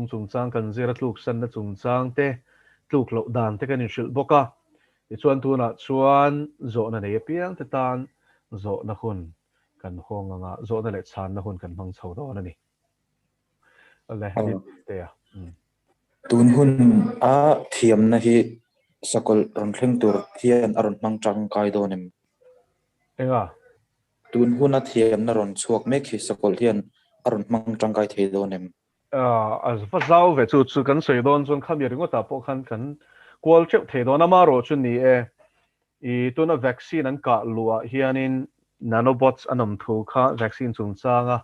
lung chung chang kan zira tluk san na chung chang te tluk lo dan te kan in shil boka ti chuan tuna chuan Zawhna nei piang te tan Zawhna hun kan hong anga Zawhna le chan na hun kan mang chho do na ni ale ni te ya tun hun a thiam na hi sakol ron thleng tur hian aron mang tang kai do nem enga tun hun a thiam na ron chuak mek hi sakol hian aron mang tang kai thei do nem as fa zau ve chu kan sei don chun kham yering ta po khan kan kwal chep the don ama ro chu ni e I tuna vaccine an ka lua hianin nanobots anom thu kha vaccine chung changa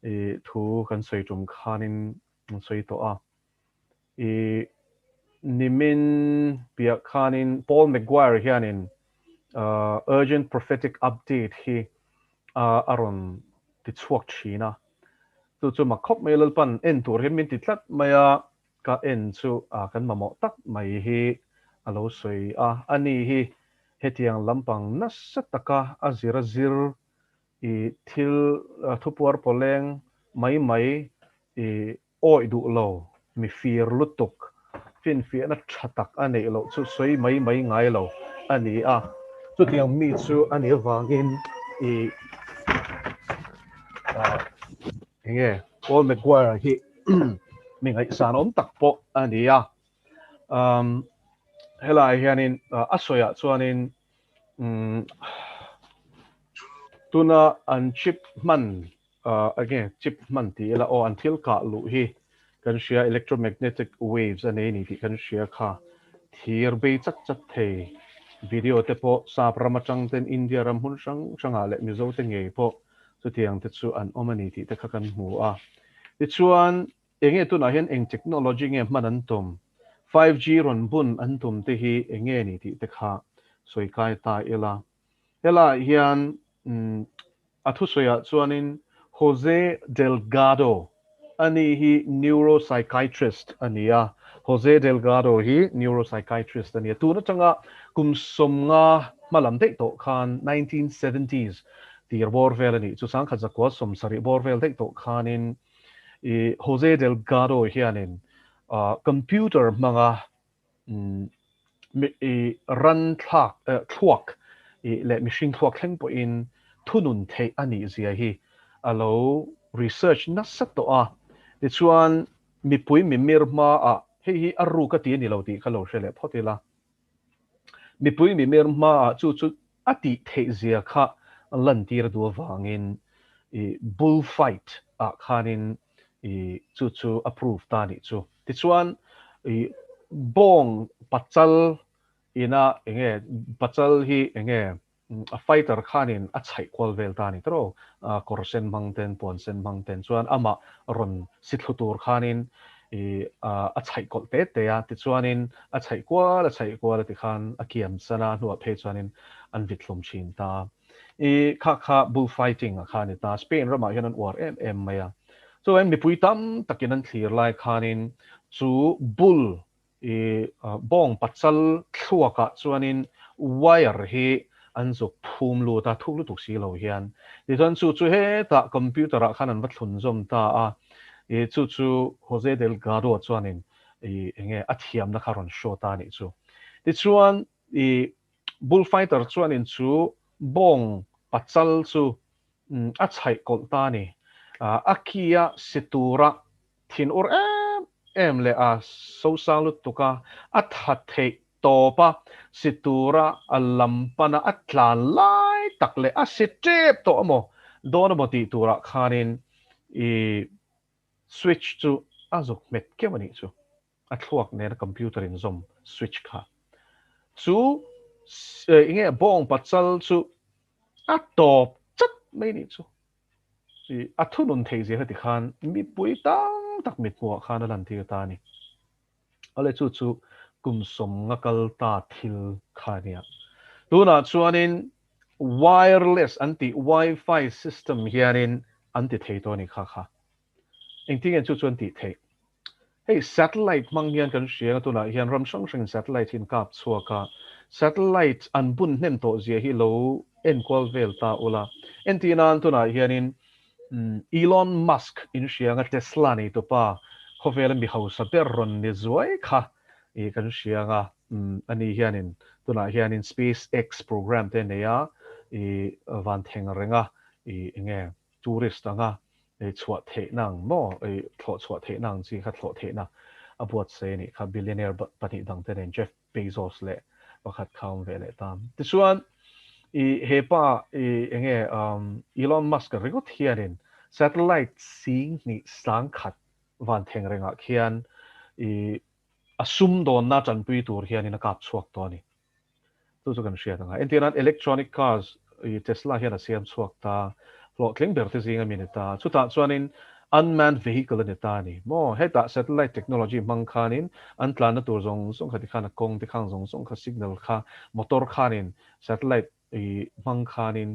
I thu kan sei tum khanin sei to a I nimin pia khanin Paul Maguire hianin urgent prophetic update hi aron ti chuak china chu ma khop melal pan en tur hem min ti tlat maya ka en chu kan mamo tak mai hi alo soi ani hi hetiang lampang nasataka azira zir I thil thupuar poleng mai I oi du lo mi fir lutuk fin fi na thatak ani lo chu soi mai ngai lo ani chu tiang mi chu ani wangin I nge Paul Maguire hi mình hãy san om tak po ani helai hianin asoya chuanin tuna an chip man again chip man ti la o an thil ka lu hi kan share electromagnetic waves ani ni ti kan share kha thir be chak thei video te po sa pramachang ten India ram hun sanga le Mizo te nge po chu tiang te chu an omani ti te kha kan hu ti chuan enge tu na hian eng technology nge man an tum 5G ron bun an tum te hi enge ni ti te kha soi kai ta ela hian athu soya chuanin Jose Delgado ani hi neuropsychiatrist ania Jose Delgado hi neuropsychiatrist ania tu na changa kum somnga malam dei to khan 1970s tir bor vel ani chu sang khaza ko som sari bor vel dei to khanin Jose Delgado hianin computer manga run thuak le machine thuak thleng po in thunun thei ani zia hi alo research na sato ti chuan mi pui mi mirma hi aru ka ti ni lo ti khalo shele photila mi pui mi mirma chu ati thei zia kha lan tir du wangin bullfight khanin chu approve ta ni chu ti chuan bong pachal ina enge pachal hi enge a fighter khanin a chai kwal vel ta ni tro korsen mangten ponsen mangten chuan ama ron sithlutur khanin a chai kol te ya ti chuanin a chai kwal ti khan a kiam sana nuwa phe chuanin an vitlum chin ta kha bullfighting khani ta Spain rama hian an war em maya so em mi pui tam takin an thlir lai khanin chu bull bong pachal thluaka chuanin wire hi an zuk phum lu ta thuk lu tuk si lo hian ti chuan chu he ta computer khan an vathlun zom ta chu Jose Delgado chuanin enge athiam na kharon show ta ni chu ti chuan bullfighter chuanin chu bong pachal chu a chai kol ta ni akia situra thin ur em le so salut tuka athate topa situra alampana atlan lai takle asitrep to mo don mo ti tura khanin switch to azuk met kemani chu athuak ne computer in zom switch kha chu inge bong pachal chu atop chat mai ni chu athunun thei je hati khan mi pui tang tak mit mo khan lan thi ta ni ale chu kum som ngakal ta thil khania tuna chuanin wireless anti wifi system hianin anti thei to ni kha engting en chu chuan ti thei hey satellite manghian kan shia tuna hian ram sang satellite in kap chuaka satellite an bun hnem to zia hi lo en kwal vel ta ula entinan tuna hianin Elon Musk in shia nga Tesla ni to pa เขาเวลามีเขาสัตย์รอนนี่สวยค่ะกันเชียงอันนี้เฮียนินตัวน่ะเฮียนิน SpaceX program เตเนี่ยวันเทงเรงเงี้ยทัวริสต์งชัวเทนังโม่ชัวเทนังสิค่ะชัวเทนังบวชเซนี่ค่ะ billionaire ปฏิดังเตเนี่ย Jeff Bezos เลยว่าขัดเขาเวลาตามที่ส่วนเฮป้าเงี้ยElon Musk เรียกเทียนิน satellite สิ่งนี้สังขัดวันเทงเรงเขียนassume โดนน่าจันปุยตัวเขียนนี่นักชวกตัวนี้ตัวกันเชียร์ต่างหากเอ็นที่นั้น electronic cars Tesla เขียนเสียมชวกตาโลกเลี้ยงเบอร์ที่สิ่งมีนิตาสุดท้ายส่วนนี้ unmanned vehicle นิตานี่โม่ให้ตา satellite technology มังคานินอันตลาดตัวส่งขัดที่ข้านักกงที่ข้างส่งขัด signal ข้ามอเตอร์ขานิน satellite มังคานิน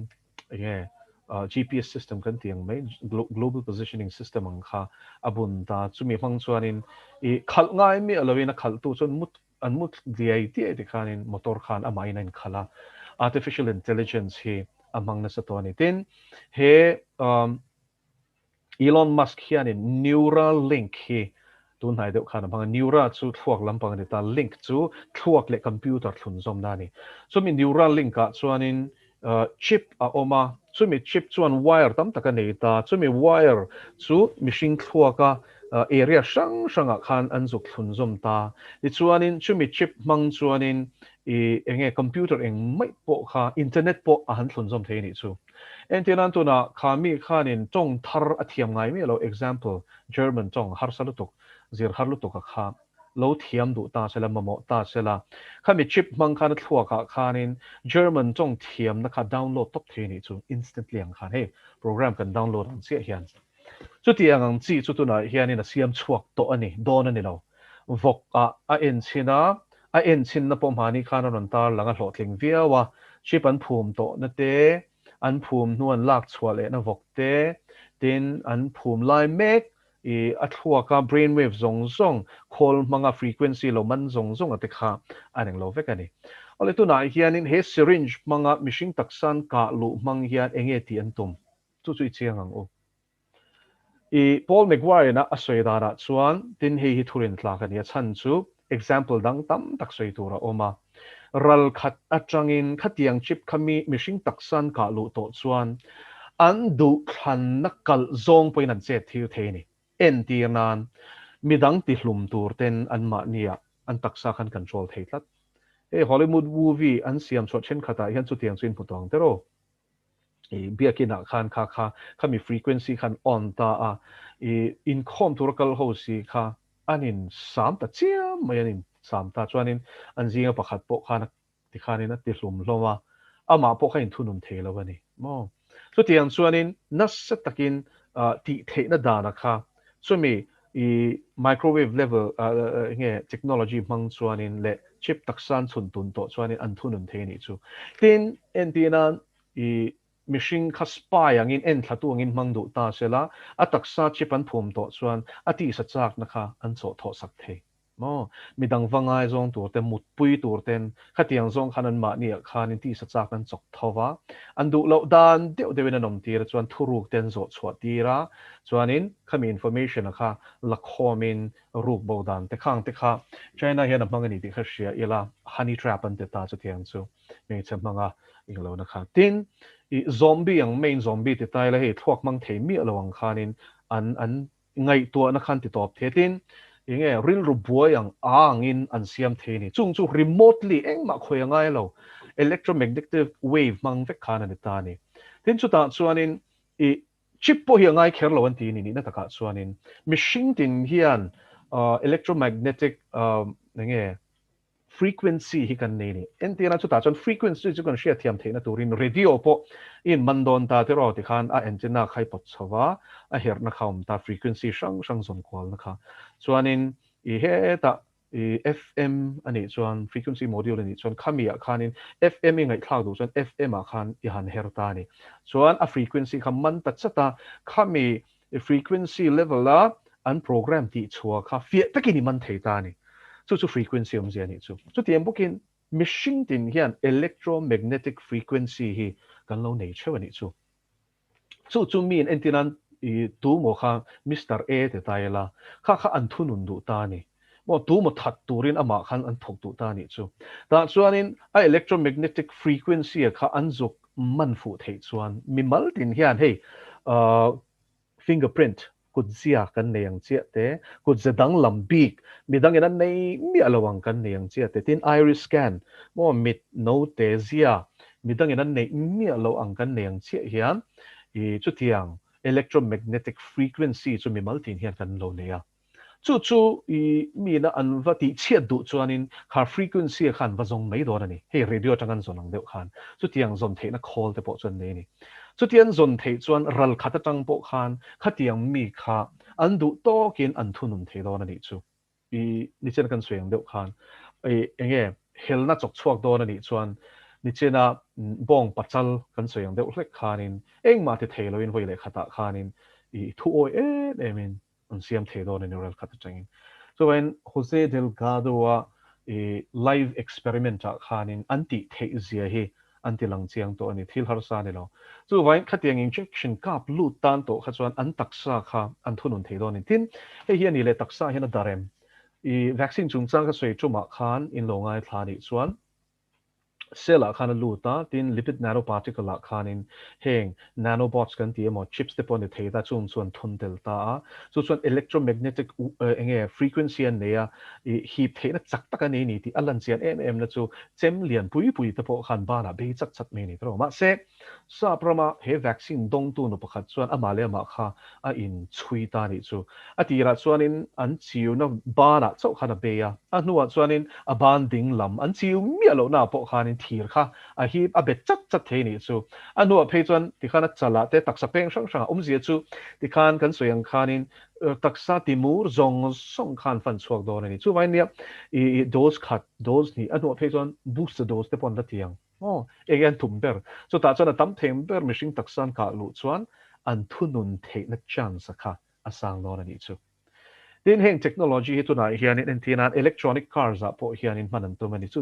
เงี้ยGPS system กันเตียงไหม global positioning system มังค่าอบุนตาจุมีฟังชวนินขัดง่ายมีอะไรนะขัดตัวจนมุดดีไอที่ที่ขานินมอเตอร์ขานอามาอินันขลา artificial intelligence เฮอามังนัสตัวนี้ทินเฮElon Musk เฮียนิน Neuralink เฮตัวไหนเดี๋ยวขานบัง Neural จู่ทวกลำบังนี่ตา Link จู่ทวกเล็กคอมพิวเตอร์ทุนซอมด้านี่ส่วนมี Neuralink ก็ส่วนนี้chip ออกมาส่วนมี chip ส่วน wire ตั้มตะกันนี่ตาส่วนมี wire ส่วนมีชิงทั่วก็ area ช่างขันอันสุขทุนซอมตาที่ส่วนนี้ส่วนมี chip มังส่วนนี้เงี้ยคอมพิวเตอร์เองไม่พอค่ะอินเทอร์เน็ตพออาหารทุนซอมเทนี่จู่เอ็นที่นั้นตัวน่ะขามีขานินจงทาร์อธิยมไงมีเรา example German จงฮาร์สลุตุกซีร์ฮาร์ลุตุกค่ะเราเทียมดูตาเสละมโมตาเสละข้ามีชิปมังคันทั่วค่ะขานิน German จงเทียมนะคะดาวน์โหลดตบเทนี่จู่ instantly อย่างค่ะเฮ้โปรแกรมกันดาวน์โหลดอันเสียเฮียนจุดที่ยังจีจุดตัวน่ะเฮียนี่นะเสียมชวกตัวอันนี้โดนอันนี้เราวกเอ็นชินะเอ็นชินนะผมหานี่ข้านันตาหลังโหลดถึงเวียว่าชิปอันภูมิโตนั่นเตอันภูมินวลลากชัวเลยนะวกเตดินอันภูมิไลเมกอัตหัวกับ brain wave ส่ง call มัง frequency เรามันส่งอัตค่ะอันนึงเราเวกันนี่อะไรตัวไหนเฮียนี่เฮ syringe มังมิชิงตักสันกะลุมังเฮียนเองที่อันตุมจุดเชียงอังโอPaul McGuire นะอสวยดาระส่วนดินเฮฮิทุรินทลากันเนี่ยฉันจู example ดังตั้มตักสวยตัวเราออกมารัลขัดอัจฉินขัดยังชิปขมีมิชิงตักสันกะลุโตส่วนอันดูขันนักกลซงไปนั่นเจ็ดที่เทนี่เอ็นตีนันมีดังติดลุมตัวเต็นอันมาเนี่ยอันตักษาคัน control เทลัดฮอลลีวูดมูวีอันเสียมสดเช่นขตายันสุดยังสุนผุตองเตโรเบียกินักขันข้ามี frequency ขัน on ตาin contour เขาสิค่ะอันนี้สามตาเจียมไม่อันนี้สามตาจวนนี้อันจริงๆประคัดปกขันที่ขันนี้นัดติดลุมลงว่ามาปกขันทุนนเทแล้ววันนี้มอสุดยังส่วนนี้นัสตะกินที่เทนดานะคะส่วนมีmicrowave level เงี้ยเทคโนโลยีมังส่วนนี้เละชิปตักสันสุนตุนโตส่วนนี้อันทุนนเทนี่จู่ทีนเอ็นที่นั้นมิชิงคัสปายอย่างนี้เอ็นทัดตัวงี้มังดูตาเสละอัตักษาชิปันภูมิโตส่วนอติสัจจกนะคะอันโสทอสักเทมอมีดังฟังไงซงตัวเต็มมุดปุยตัวเต็มขัดยังซงขันมาเนี่ยขันที่สัจจกันจกทว่าอันดูเราดานเดี๋ยวเนนมตีระส่วนทุรุกเต็นโสสวดตีระส่วนนี้ขามี information นะคะลักข้อมินรูปบดานแต่ข้างแต่ข้าใช่นะเห็นมังกันนี่ที่เขาเชียร์ละ honey trap อันเตตาจุดยังซูมีเช่นมังอ่ะอีกแล้วนะคะทินzombie อย่าง main zombie ที่ตายแล้วเหตุพวกมังเทมีระวังขานินอันไงตัวนักขันติดตอบเทตินยังไงริลรูบัวอย่างอินอันเสียมเทนี่จุงจู remotely เองมาคุยยังไงเรา electromagnetic wave มังเวกขานันติตานี่ทินสุดท้ายส่วนนี้ชิปโปยังไงแค่เราวันที่นี่นะตะกัดส่วนนี้ machine ตินเฮียนelectromagnetic ยังไงfrequency ฮิกันนี่เอ็นที่นั่นสุดท้ายจน frequency จุกันเชียร์เทียมเทนะตัวริน radio พออินมันโดนตาที่เราที่ขันเอ็นจิน่าใครปัดสวะเห็นนะเขาตา frequency ช่างสมควรนะคะส่วนนี้เฮตาFM อันนี้ส่วน frequency module นี่ส่วนข้ามีอาคารนี้ FM ยังไงคลาวดูส่วน FM อาคารยันเฮร์ตานี่ส่วนfrequency คำมันตัดสตาข้ามี frequency level ละอันโปรแกรมที่ชัวร์ค่ะเฟียตะกี้นี่มันเทตานี่จู่ frequency มันเสียนี่จู่เตรียมพวกกิน machine ตินเฮียน electromagnetic frequency ฮีกันเรา nature วันนี้จู่มีเอ็นที่นั้น tu mo kha Mr. A te tai la kha an thunun du ta ni mo tu mo that turin ama khan an thok du ta ni chu ta chuanin a electromagnetic frequency kha an zuk man fu thei chuan mi mal tin hian hei fingerprint kut zia kan neyang chia te kut zedang lambik midang ina nei mi alawang kan neyang chia te tin iris scan mo mit no te zia midang ina nei mi alawang kan neyang chia hian chu tiang electromagnetic frequency chu mi mal tin hian kan lo neya chu mi na an vati chiat du chuanin kha frequency khan vazong mai do ani he radio tangan zonang deuh khan chu tiang zon the na call te po chuan nei ni chu tian zon the chuan ral khata tang po khan khatiang mi kha an du to kin an thunun the do ani chu ni chen kan suang deuh khan enge helna chok chuak do ani chuan ni chena bong pachal kan suang deuh hlek khanin engma te theloin voile khata khanin thu oi emin an siam the do neural khata changin so when Jose Delgado wa live experiment khanin anti the zia hi anti lang chiang to ani thil har sa ni lo chu wain khatiang injection kap lu tan to kha chuan an taksa kha an thunun the do ni tin he hi ani le taksa hian a darem vaccine chung chang ka soi chuma khan in lo ngai thla ni chuan sela khan lu ta tin lipid nanoparticle la khanin heng nanobots kan ti mo chips te pon the theta chun chuan thun tel ta chu chuan electromagnetic enge frequency an neya hi theina chak tak ani ni ti alan chian em na chu chem lian pui te po khan ba na be chak chat me ni tro ma se sa prama he vaccine dong tu no pakhat chuan amale ma kha a in chui ta ni chu atira chuanin an chiu na ba na chau khana be ya a nuwa chuanin a ban ding lam an chiu mi alo na po khanin thir kha a hi a bet chat chat the ni chu a nuwa phei chuan ti khana chala te taksa peng sang sang zia chu ti khan kan soyang khanin taksa timur zong song khan fan chuak do ni chu vai nia dose khat dose ni a nuwa phei chuan booster dose te pon da tiang again tumber so ta chuan a tam thember mishing taksan ka lu chuan an thunun the na chance kha asang do ni chu tin heng technology hi tuna hian in tinan electronic cars a po hian in manan tu mani chu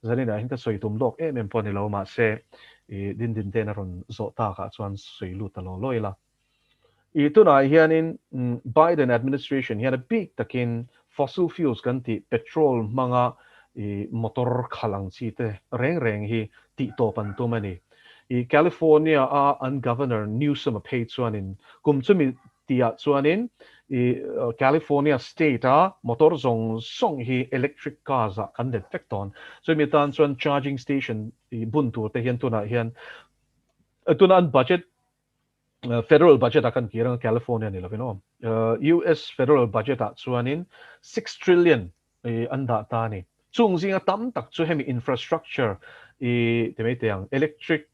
zanina hin ka soi tum lok em pon lo ma se din ten ron zo ta ka chuan soi lu ta lo loila tuna hian in Biden administration hian a big takin fossil fuels kan ti petrol manga motor khalang chi te reng hi ti to pan tu mani California an governor Newsom a pei chuan in kum chumi tia chuan in California state motor zong song hi electric cars kan det vekton so mi tan chuan charging station bun tur te hian tuna hian tuna an budget federal budget akan kirang California ni lovino US federal budget chuan in 6 trillion anda ta ni chung zinga tam tak chu hemi infrastructure temei teang electric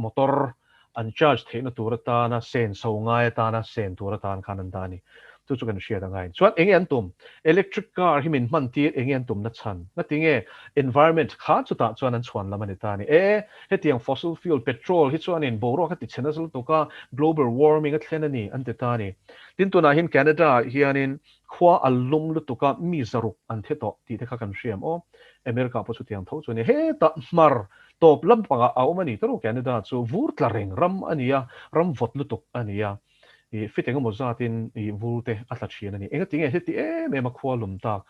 motor an charge theina turata na sen so ngai ta na sen turata an khanan dani chu kan share ngai chuan enge an tum electric car himin man ti enge an tum na chan na tinge environment kha chu ta chuan an chuan lamani ta ni he tiang fossil fuel petrol hi chuan in boro kha ti chena sul to ka global warming a thlen ani an te ta ni tin tu na hin Canada hianin khwa alum lu to ka mi zaruk an the to ti te kha kan shriam America po chu tiang tho chu ni he ta mar top lam panga au mani taro Canada chu vur tla reng ram ania ram vot lu tok ania fitting mo zatin vulte atla chian ani enga tinge heti me ma khwalum ta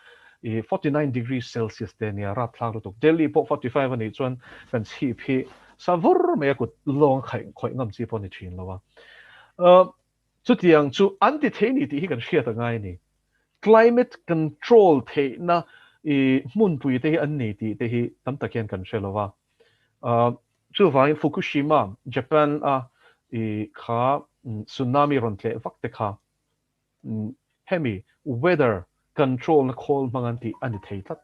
49 degrees Celsius te nia ra thlang lu tok Delhi po 45 ani chuan kan chi phi savur me kut long khai khoi ngam chi po ni thin lawa chu tiang chu anti theni ti hi kan hria ta ngai ni climate control the na mun pui te an ni ti te hi tam takian kan shelowa chu vai Fukushima Japan kha tsunami ron tle vak te kha hemi weather control na call manganti ani theitlat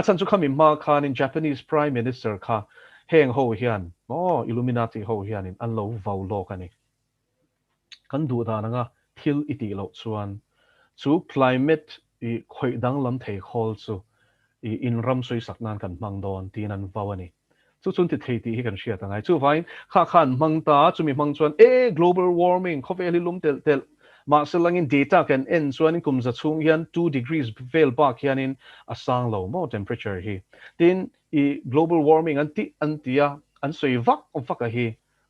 achan chu khami ma khan in Japanese prime minister kha heng ho hian Illuminati ho hian in an lo vau lo kani kan du da nga thil iti lo chuan chu climate khoi dang lam thei khol chu in ram soi saknan kan mang don tin an vawani chu chun ti thei ti hi kan hria ta ngai chu vain kha khan mang ta chu mi mang chuan global warming khoveli lum tel ma selangin data kan en chuan in kum za chung hian 2 degrees vel bak hian in asang lo mo temperature hi tin global warming antia an soi vak a hi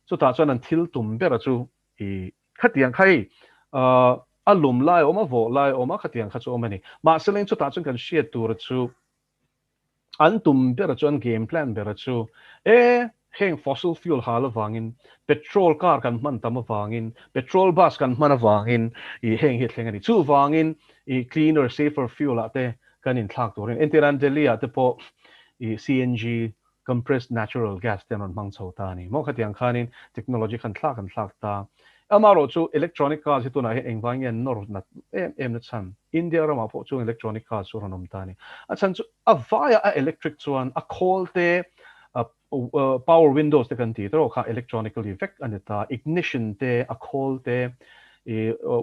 chu ta chuan an thil tum bera chu khát tiếng khai alum lai oma vo lai oma khát tiếng khát cho oma ni mà sẽ lên cho ta chung cần share tour chu an tum bera chu an game plan bera chu heng fossil fuel hala wangin petrol car kan man tam wangin petrol bus kan man wangin I heng hit heng ani chu wangin I cleaner safer fuel ate kan in thak turin entiran delhi ate po I CNG compressed natural gas ten on mang chho ta ni mo khatiang khanin technology kan thak ta amaro chu electronic cars hituna he engwangyan nor na em na chan india rama po chu electronic cars chu ranom ta ni a chan chu a via a electric chuan a call te power windows te kan ti tro kha electronically effect anita ignition te a call te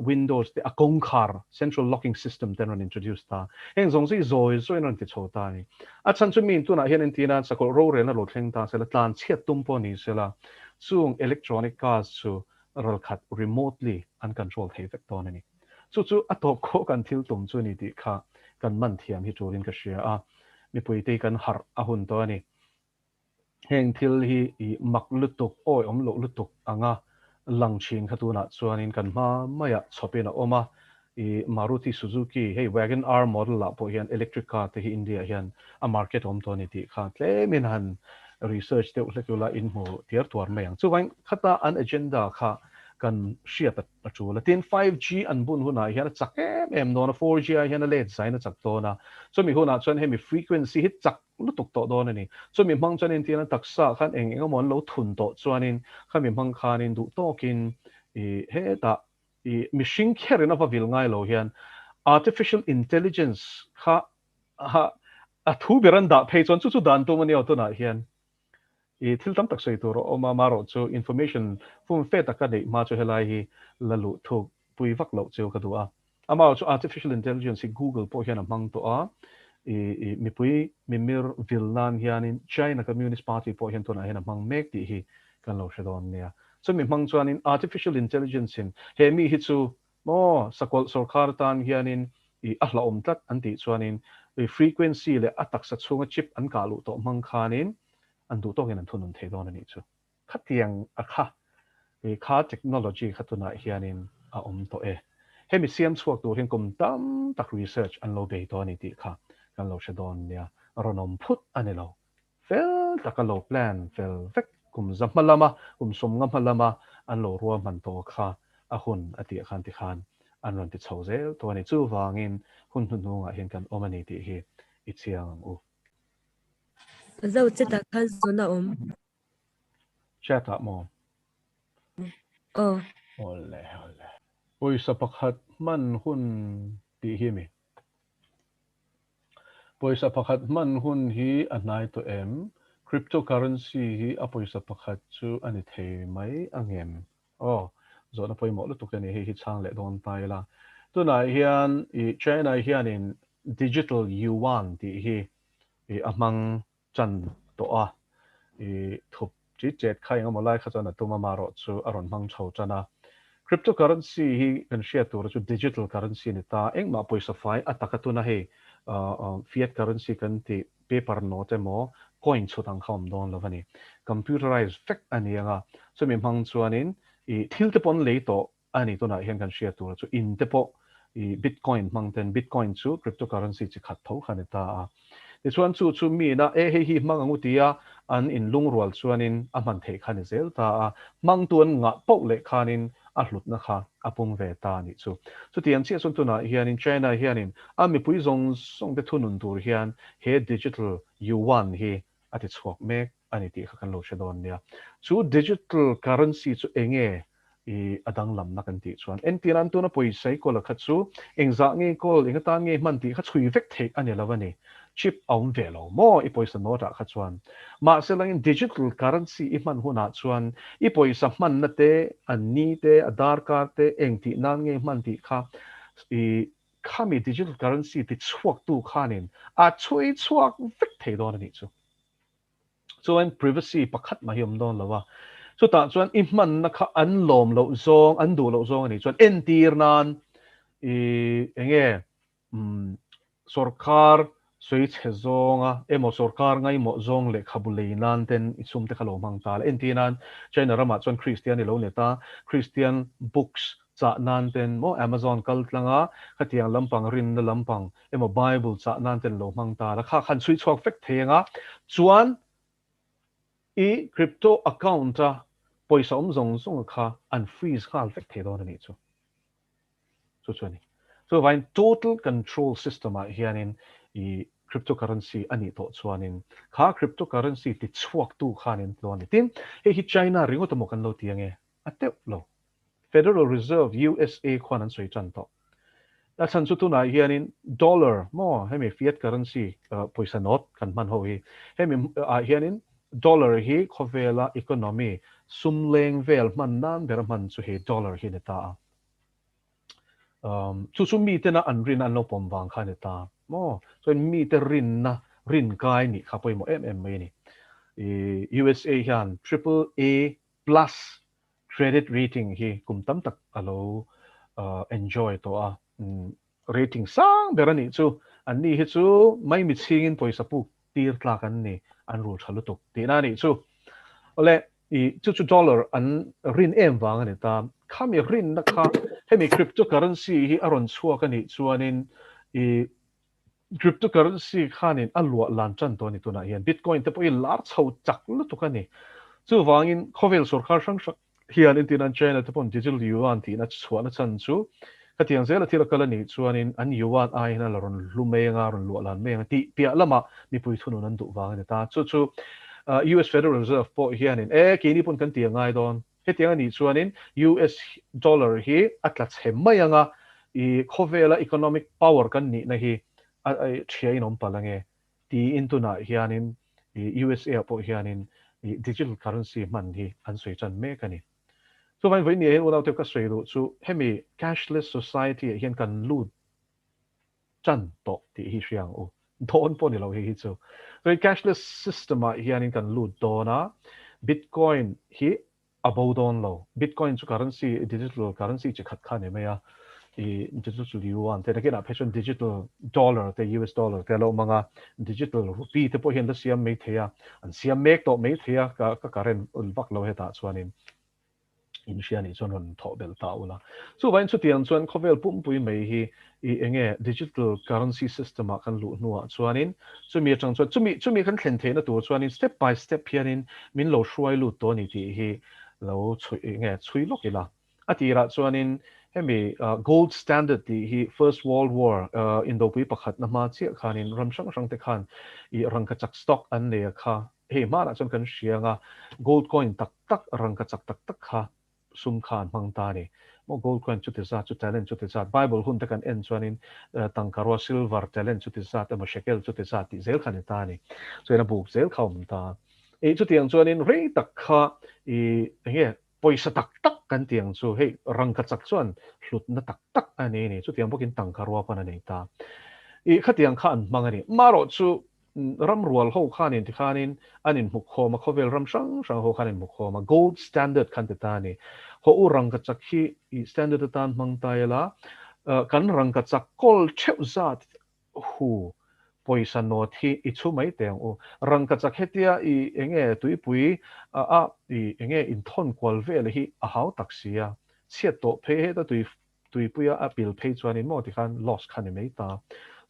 windows te a kongkhar central locking system ten on introduced ta heng zong si zoi zoi non ti chota ni a chan chu min tu na hian tina sakol ro re na lo thleng ta sela tlan chiat tum po ni sela chung electronic cars chu ral khat remotely uncontrolled thei vek ton ani chu a to kho kan thil tum chu ni ti kha kan man thiam hi turin ka shia a mi pui te kan har a hun to ani heng thil hi I mak lutuk oi om lo lutuk anga lang chin khatuna chuanin kan ma maya chopena oma I Maruti Suzuki hey Wagon R model la po hian electric car te hi India hian a market om to ni ti kha tle min han research te ulekula in mo tiar tuar mayang chuwang khata an agenda kha kan shia ta chu la tin 5G an bun huna hian chak em no na 4G hian a le design chak to na so mi huna chuan he mi frequency hit chak lutuk to don ani so mi mang chuan in tian taksa khan eng mon lo thun to chuanin kha mi mang khanin du tokin he ta machine kherin of vil ngai lo hian artificial intelligence kha a thu beran da phei chuan chu dan to mani auto na hian thil tam tak sei tur oma maro chu information fum fe ta ka dei ma chu helai hi lalu thuk pui vak lo chu ka duwa ama chu artificial intelligence Google po hian amang to a mi pui mi mir vilnan hianin China Communist Party po hian to na hian amang mek ti hi kan lo shadon nia so mi mang chuan in artificial intelligence in he mi hi chu mo sakol sarkar tan hianin ahla om tat anti chuanin frequency le atak sa chunga chip an kalu to mang khanin an du to an thunun thei don ani chu khatiang a kha technology khatuna hianin a om to hemi siam chuak tur hin kum tam tak research an lo be to ani ti kha kan lo shadon nia ronom phut ani lo fel takalo plan fel vek kum zammalama kum somnga malama an lo ruwa man to kha a hun ati khan ti khan an ron ti chhozel to ani chu wangin hun nu nga hian kan omani ti hi ichiang u Zau cheta khan zona chata mo ole oi sa pakhat man hun ti hi mi poisa pakhat man hun hi anai to em cryptocurrency hi a poisa pakhat chu ani thei mai angem zona poi mo lu tu kan hi chang le don tai la tu na hian China hian in digital yuan ti hi amang chan to a thup chi chet khai ngam lai kha chana tuma maro chu aron mang chho chana cryptocurrency hi kan share tur chu digital currency ni ta engma poisa fai atakatuna he fiat currency kan ti paper note mo coin chutang khom don lovani computerized fact ani anga so mi mang chuanin thil te pon le to ani to na hian kan share tur chu in te po bitcoin mang ten bitcoin chu cryptocurrency chi khat tho khani ta ti chuan chu mi na hi mang angu tia an in lungrual chuanin a man thei khani zel ta mang tuan nga po le khanin a hlut na kha apung ve ta ni chu tiang chi sun tu na hian in China hian in a mi pui zong song te thunun tur hian he digital yuan hi ati chhuak mek ani ti kha kan lo shadon nia chu digital currency chu enge adang lam na kan ti chuan en tiran tu na poi sai ko la kha chu engza nge kol enga ta nge man ti kha chui vek thei ani lawani chip aum velo mo I poisa no ra kha chuan ma selang digital currency I man huna chuan I poisa man na te anni te adar card te engti nan nge man ti kha khami digital currency ti chuak tu khanin a chui chuak vek thei don ani chu chuan privacy pakhat ma hiam don lawa so ta chuan I man na kha an lom lo zong an du lo zong ani chuan entir nan enge sarkar sui che zonga emo sarkar ngai mo zong le khabulei nan ten isum te khalo mang ta en tinan china rama chon christian ni lo neta christian books cha nan ten mo amazon kal tlanga khatiang lampang rin na lampang emo bible cha nan ten lo mang ta la kha khan sui chok fek thenga chuan i crypto account a poisa zong zong kha an freeze khal fek the don ni chu chuani so vain total control system a hianin i cryptocurrency ani to chuanin kha cryptocurrency ti chuak tu khanin lon tin hi china ringo to mokan lo tiange atep lo federal reserve usa khwan an soi chan to la chan chu tu na hianin dollar mo hemi fiat currency poisa not kan man ho hi hemi hianin dollar hi khovela economy sumleng vel man nan ber man chu he dollar hi neta chu chu mi te na an rin an lo pom wang kha neta mo so mi te rin na rin kai ni kha poi mo mai ni USA hian triple A plus credit rating hi kum tam tak alo enjoy to a rating sang berani chu an ni hi chu mai mi chingin poisa pu tir tla kan ni an ru thalu tuk ti na ni chu ole i chu dollar an rin em wang ani ta khami rin na kha hemi cryptocurrency hi aron chua kan ni chuanin i cryptocurrency khanin alwa lan chan to ni tuna hian bitcoin te poi lar chho chak lu tu kan ni chu wangin khovel sarkar sang hian in tin an china te pon digital yuan ti na chua na chan chu khatiang zela thila kala ni chuanin an yuan ai na laron lumenga ron lu lan menga ti pia lama mi pui thunu nan du wang ni ta chu US Federal Reserve po hianin kini pun kan tia ngai don hetiang ani chuanin US dollar hi atla chhemmayanga i khovela economic power kan ni na hi thia inom palange ti intuna hianin USA po hianin digital currency man hi an soi chan me kani so vain vai ni he without te ka soi ru chu hemi cashless society hian kan lut chan to ti hi hriang u don po ni lo hi chu so cashless system a hianin kan lut dona bitcoin hi about don lo bitcoin chu currency digital currency chi khat kha ne me ya i digital yuan te again a passion digital dollar te US dollar te lo manga digital rupee te po hian da siam me thea an siam mek to me thea ka karen ul bak lo heta chuanin in siani chuan ron tho bel ta ula so vain chu tiang chuan khovel pum pui mai hi i enge digital currency system a kan lu nuwa chuanin chumi chang chuan chumi kan thlen the na tur chuanin step by step hianin min lo hruai lu to ni ti hi lo chui nge chui lokila atira chuanin hemi gold standard ti hi first world war indo pui pakhat na ma che khanin ram sang te khan I rangka chak stock an ne kha he ma na chon kan hrianga gold coin tak rangka chak tak kha sum khan mang ta ni mo gold coin chu te za chu talent chu te za bible hun te kan en chuanin tangkarwa silver talent chu te za ta ma shekel chu te za ti zel khan ta ni so ena buk zel khawm ta e chu tiang chuanin rei tak kha I nge poisa tak kan tiang chu hei rangka chak chuan hlut na tak ani ni chu tiang bokin tangkarwa pan ani ta I khatiang kha an mang ani maro chu ram rual ho khanin ti khanin anin muk khoma khovel ram sang ho khanin muk khoma gold standard kan te ta ni ho u rang ka chak hi I standard tan mang ta yala kan rang ka chak kol cheu zat hu poisa no thi I chu mai teng u rang ka chak hetia I enge tui pui I enge in thon kwal vel hi a hau taksia chiat to phe he ta tui pui a bil phe chuanin mo ti khan loss khan mai ta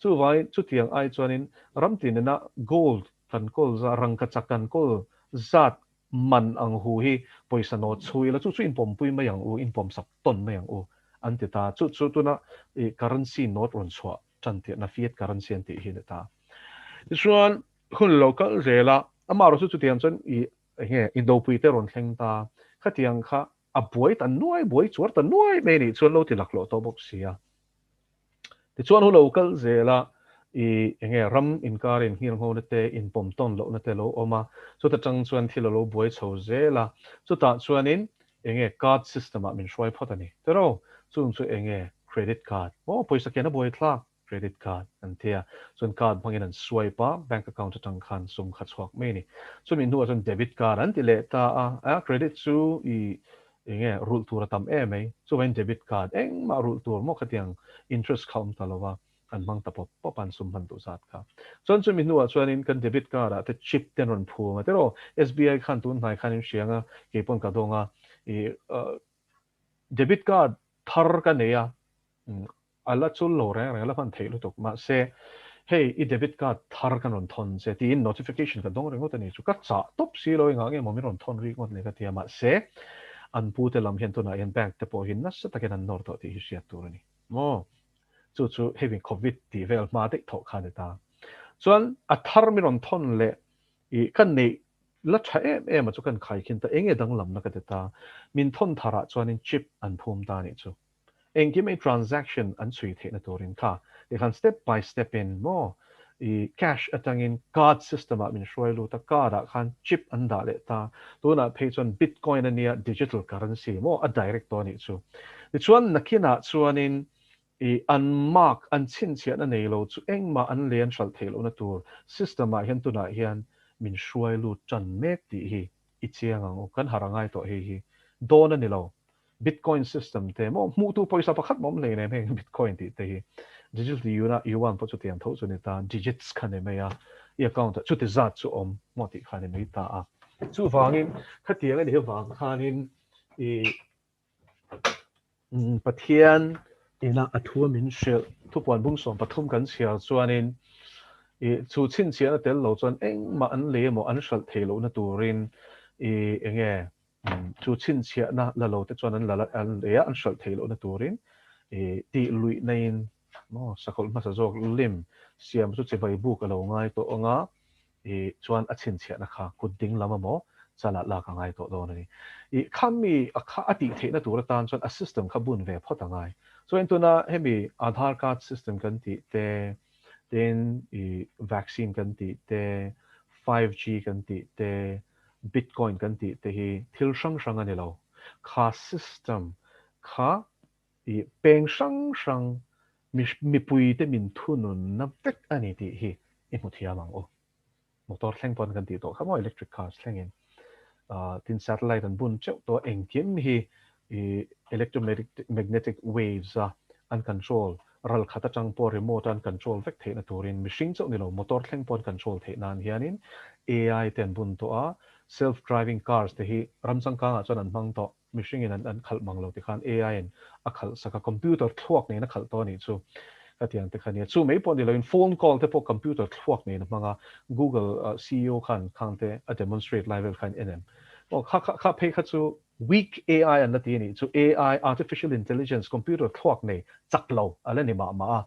chu vai chu tiang ai chuanin ramtin na gold kan kol za rang ka chakan kol zat man ang hu hi poisa no chui la chu in pom pui ma yang u in pom sak ton ma yang u an ti ta chu tu na currency not on chwa chan ti na fiat currency an ti hi ta chuan hun local zela amaro chu tiang chuan I nge indo pui te ron thleng ta khatiang kha a buai tan nuai buai chuar tan nuai me ni chuan lo ti lak lo to bok sia ti chuan hu local zela I enge ram in karin hir ho na te in pom ton lo na te lo oma so ta chang chuan thil lo buai chho zela so ta chuanin enge card system a min shwai photani tero chu enge credit card mo poisa kena buai thla credit card an tia chuan card bangin an swipe a bank account atang khan sum kha chhuak me ni chu min nu chuan debit card an ti le ta a credit chu I enge rule tur tam mai chu wen debit card eng ma rule tur mo khatiang interest kham ta lowa an mang ta pop an sum man tu zat kha chon chu mi nuwa chuan in kan debit card a te chip ten ron phu ma te ro SBI khan tun nai khan in sianga ke pon ka donga e debit card thar ka neya ala chul lo re re la pan thei lu tok ma se hey I debit card thar kan ron thon se ti in notification ka dong rengo tani chu ka cha top si lo nga nge mo mi ron thon ri ngot le ka tia ma se an pu te lam hian tu na yan bank te po hin na sa ta kan an nor to ti hi sia tu ni mo chu having covid ti vel ma te tho kha ta chuan a thar mi ron thon le I kan nei la tha em chu kan khai khin ta enge dang lam na ka ta min thon thara chuan in chip an phum ta ni chu eng ki mai transaction an chui the na turin kha they can step by step in more I cash atangin card system a min shoi lu ta card a khan chip an da le ta to na phe chon bitcoin ania digital currency mo a direct to ni chu ti chuan nakina chuan in I an mark an chin chian a nei lo chu eng ma an lian shal thelo na tur system a hian tu na hian min shoi lu chan mek ti hi I chiang ang kan harangai to hi don ani lo Bitcoin system te mo mu tu poisa pakhat mom le ne meng Bitcoin ti te hi digital yuna yuan po chu tian tho chu ni ta digits khan me ya I account chu te za chu om mo ti khan me ta a chu wangin khatiang ani wang khanin I pathian ina athua min shel thu pon bung som pathum kan sia chuanin I chu chin chia tel lo chuan eng ma an le mo an shal thelo na turin I enge chu chin chia na la lo te chuan an la an le an shal thelo na turin ti lui nain mo sakol ma sa jok lim siam chu che vai bu ka lo ngai to anga chuan a chin chia na kha kuding lama mo chala la ka ngai to do ni khami a kha ati the na tur tan chuan a system kha bun ve phota ngai so en tuna hemi Aadhaar card system kan ti te then vaccine kan ti te 5G kan ti te Bitcoin kan ti te hi thil sang sang ani lo kha system kha peng sang mi pui te min thunun na vek ani ti hi mu thia mang o motor thleng pon kan ti to kha mo electric cars thlengin tin satellite an bun cheu to engkim hi electromagnetic waves an control ral khata chang po remote an control vek the na turin machine chau ni lo motor thleng pon control the nan hianin AI ten bun to a self driving cars te hi ramchang ka nga chon an mang to machine in an khal mang lo ti khan AI in a khal saka computer thuak ne na khal to ni chu atiang te khania chu mei pon lo in phone call te po computer thuak ne na manga Google CEO khan khang te a demonstrate live khan enem o kha phe kha chu weak AI an lati ni chu AI artificial intelligence computer thuak ne chaklo ala ni ma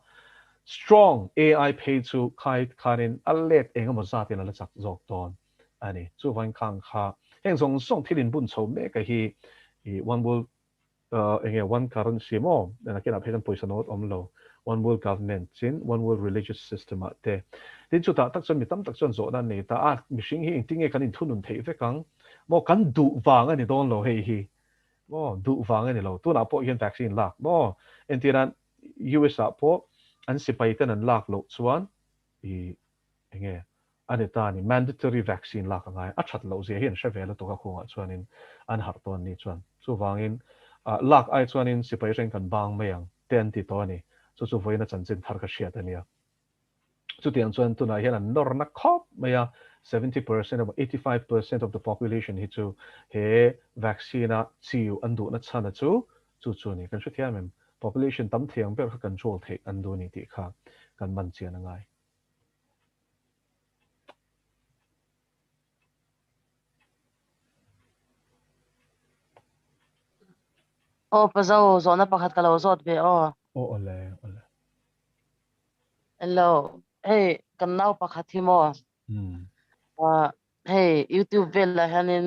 strong AI phe chu khai khanin allet engam za tin ala chak jok ton ani chu van khang kha heng song thilin bun chho me ka hi one world enge one currency mo na kena phedan poisa not omlo one world government chin one world religious system te tin chu ta tak chon mi tam tak chon zo na nei ta a mishing hi tinge kan in thunun thei ve kang mo kan du wang ani don lo hei hi mo du wang ani lo tu na po hian vaccine lak mo entiran US a po an sipai kan an lak lo chuan enge ani ta ni mandatory vaccine lak ngai a that lo zia hian shevela to ka khunga chuanin an har ton ni chuan chu wangin lak ai chuanin sipai reng kan bang meyang ten ti to ni chu voina chanchin thar ka hriat ania chu tiang chuan tuna hian an nor na khop meya 70% or 85% of the population hi chu he vaccine a chiu an du na chana chu ni kan hriat hian population tam thiang ber kha control the an du ni ti kha kan man chian angai Pazaw Zawhna pakhat ka lo zawt ve ole hello hey kan naw pakhat hi mo hey YouTube vel la hanin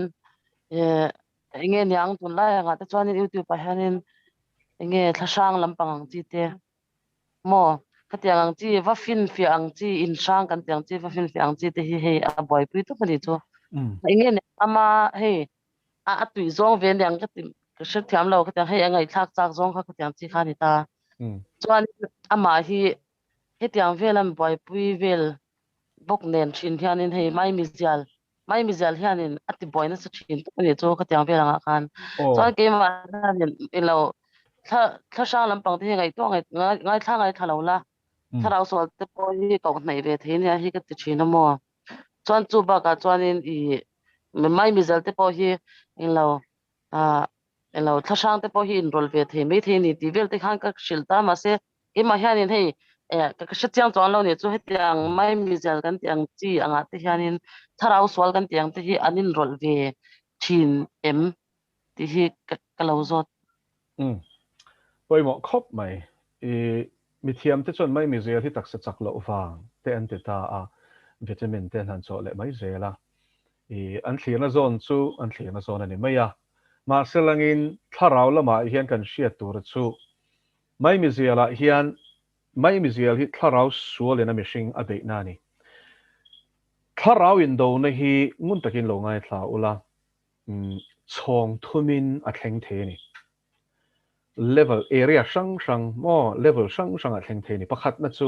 enge nyang tun la nga ta chuanin YouTube pa hanin enge thlasang lampang ang chi te mo khatiang ang chi va fin fi ang chi in sang kan tiang chi va fin fi ang chi te hi hey a boy pui tu pani chu enge ne ama hey a tui zong ve nyang ka tim ka hre thiam lo khatiang hey angai thak chak zong kha khatiang chi kha ni ta chuan ama hi hetiang velam boy pui vel bok nen thin hianin hei mai mizial hianin ati boyna sa thin tu ni chu khatiang velanga khan chuan ke ma hianin ilo thla sang lampang te ngai to ngai thla la ถ้าเราสวดแต่พอที่กองไหนเวทีเนี่ยที่ก็ติดชินมัวจวนจูบากาจวนอีไม่มีเจลแต่พอที่เองเราอ่าเองเราถ้าช่างแต่พอที่อินโรลเวทีไม่ทีนี่ทีเวลที่ข้างก็ชิลตามาเสียก็มาเห็นนี่ให้ก็ชิดยังจวนเราเนี่ยจู่ให้ยังไม่มีเจลกันยังจีอ่างที่เห็นถ้าเราสวดกันยังที่อันอินโรลเวทีนที่ก็เราจดไปหมอครบไหมมีเทียมที่จนไม่มีเสียที่ตักสักโลฟางแต่อันติดตาวิตามินเต็นหันโซเลยไม่เสียละอันเสียนะโซนซูอันเสียนะโซนอันนี้ไม่มาเสลังอินถ้าเราละมาเฮียนกันเชียตัวซูไม่มีเสียละเฮียนไม่มีเสียที่ถ้าเราสัวเลยนะมิชิงอเบนานี่ถ้าเราอินโดนะฮีงุนตะกินโลงไงท่าอุละชงทุมินอัดแข็งเทนี่ level area ช่างมอ level ช่างอัดแข็งเทนี่ประคัดนั่นซู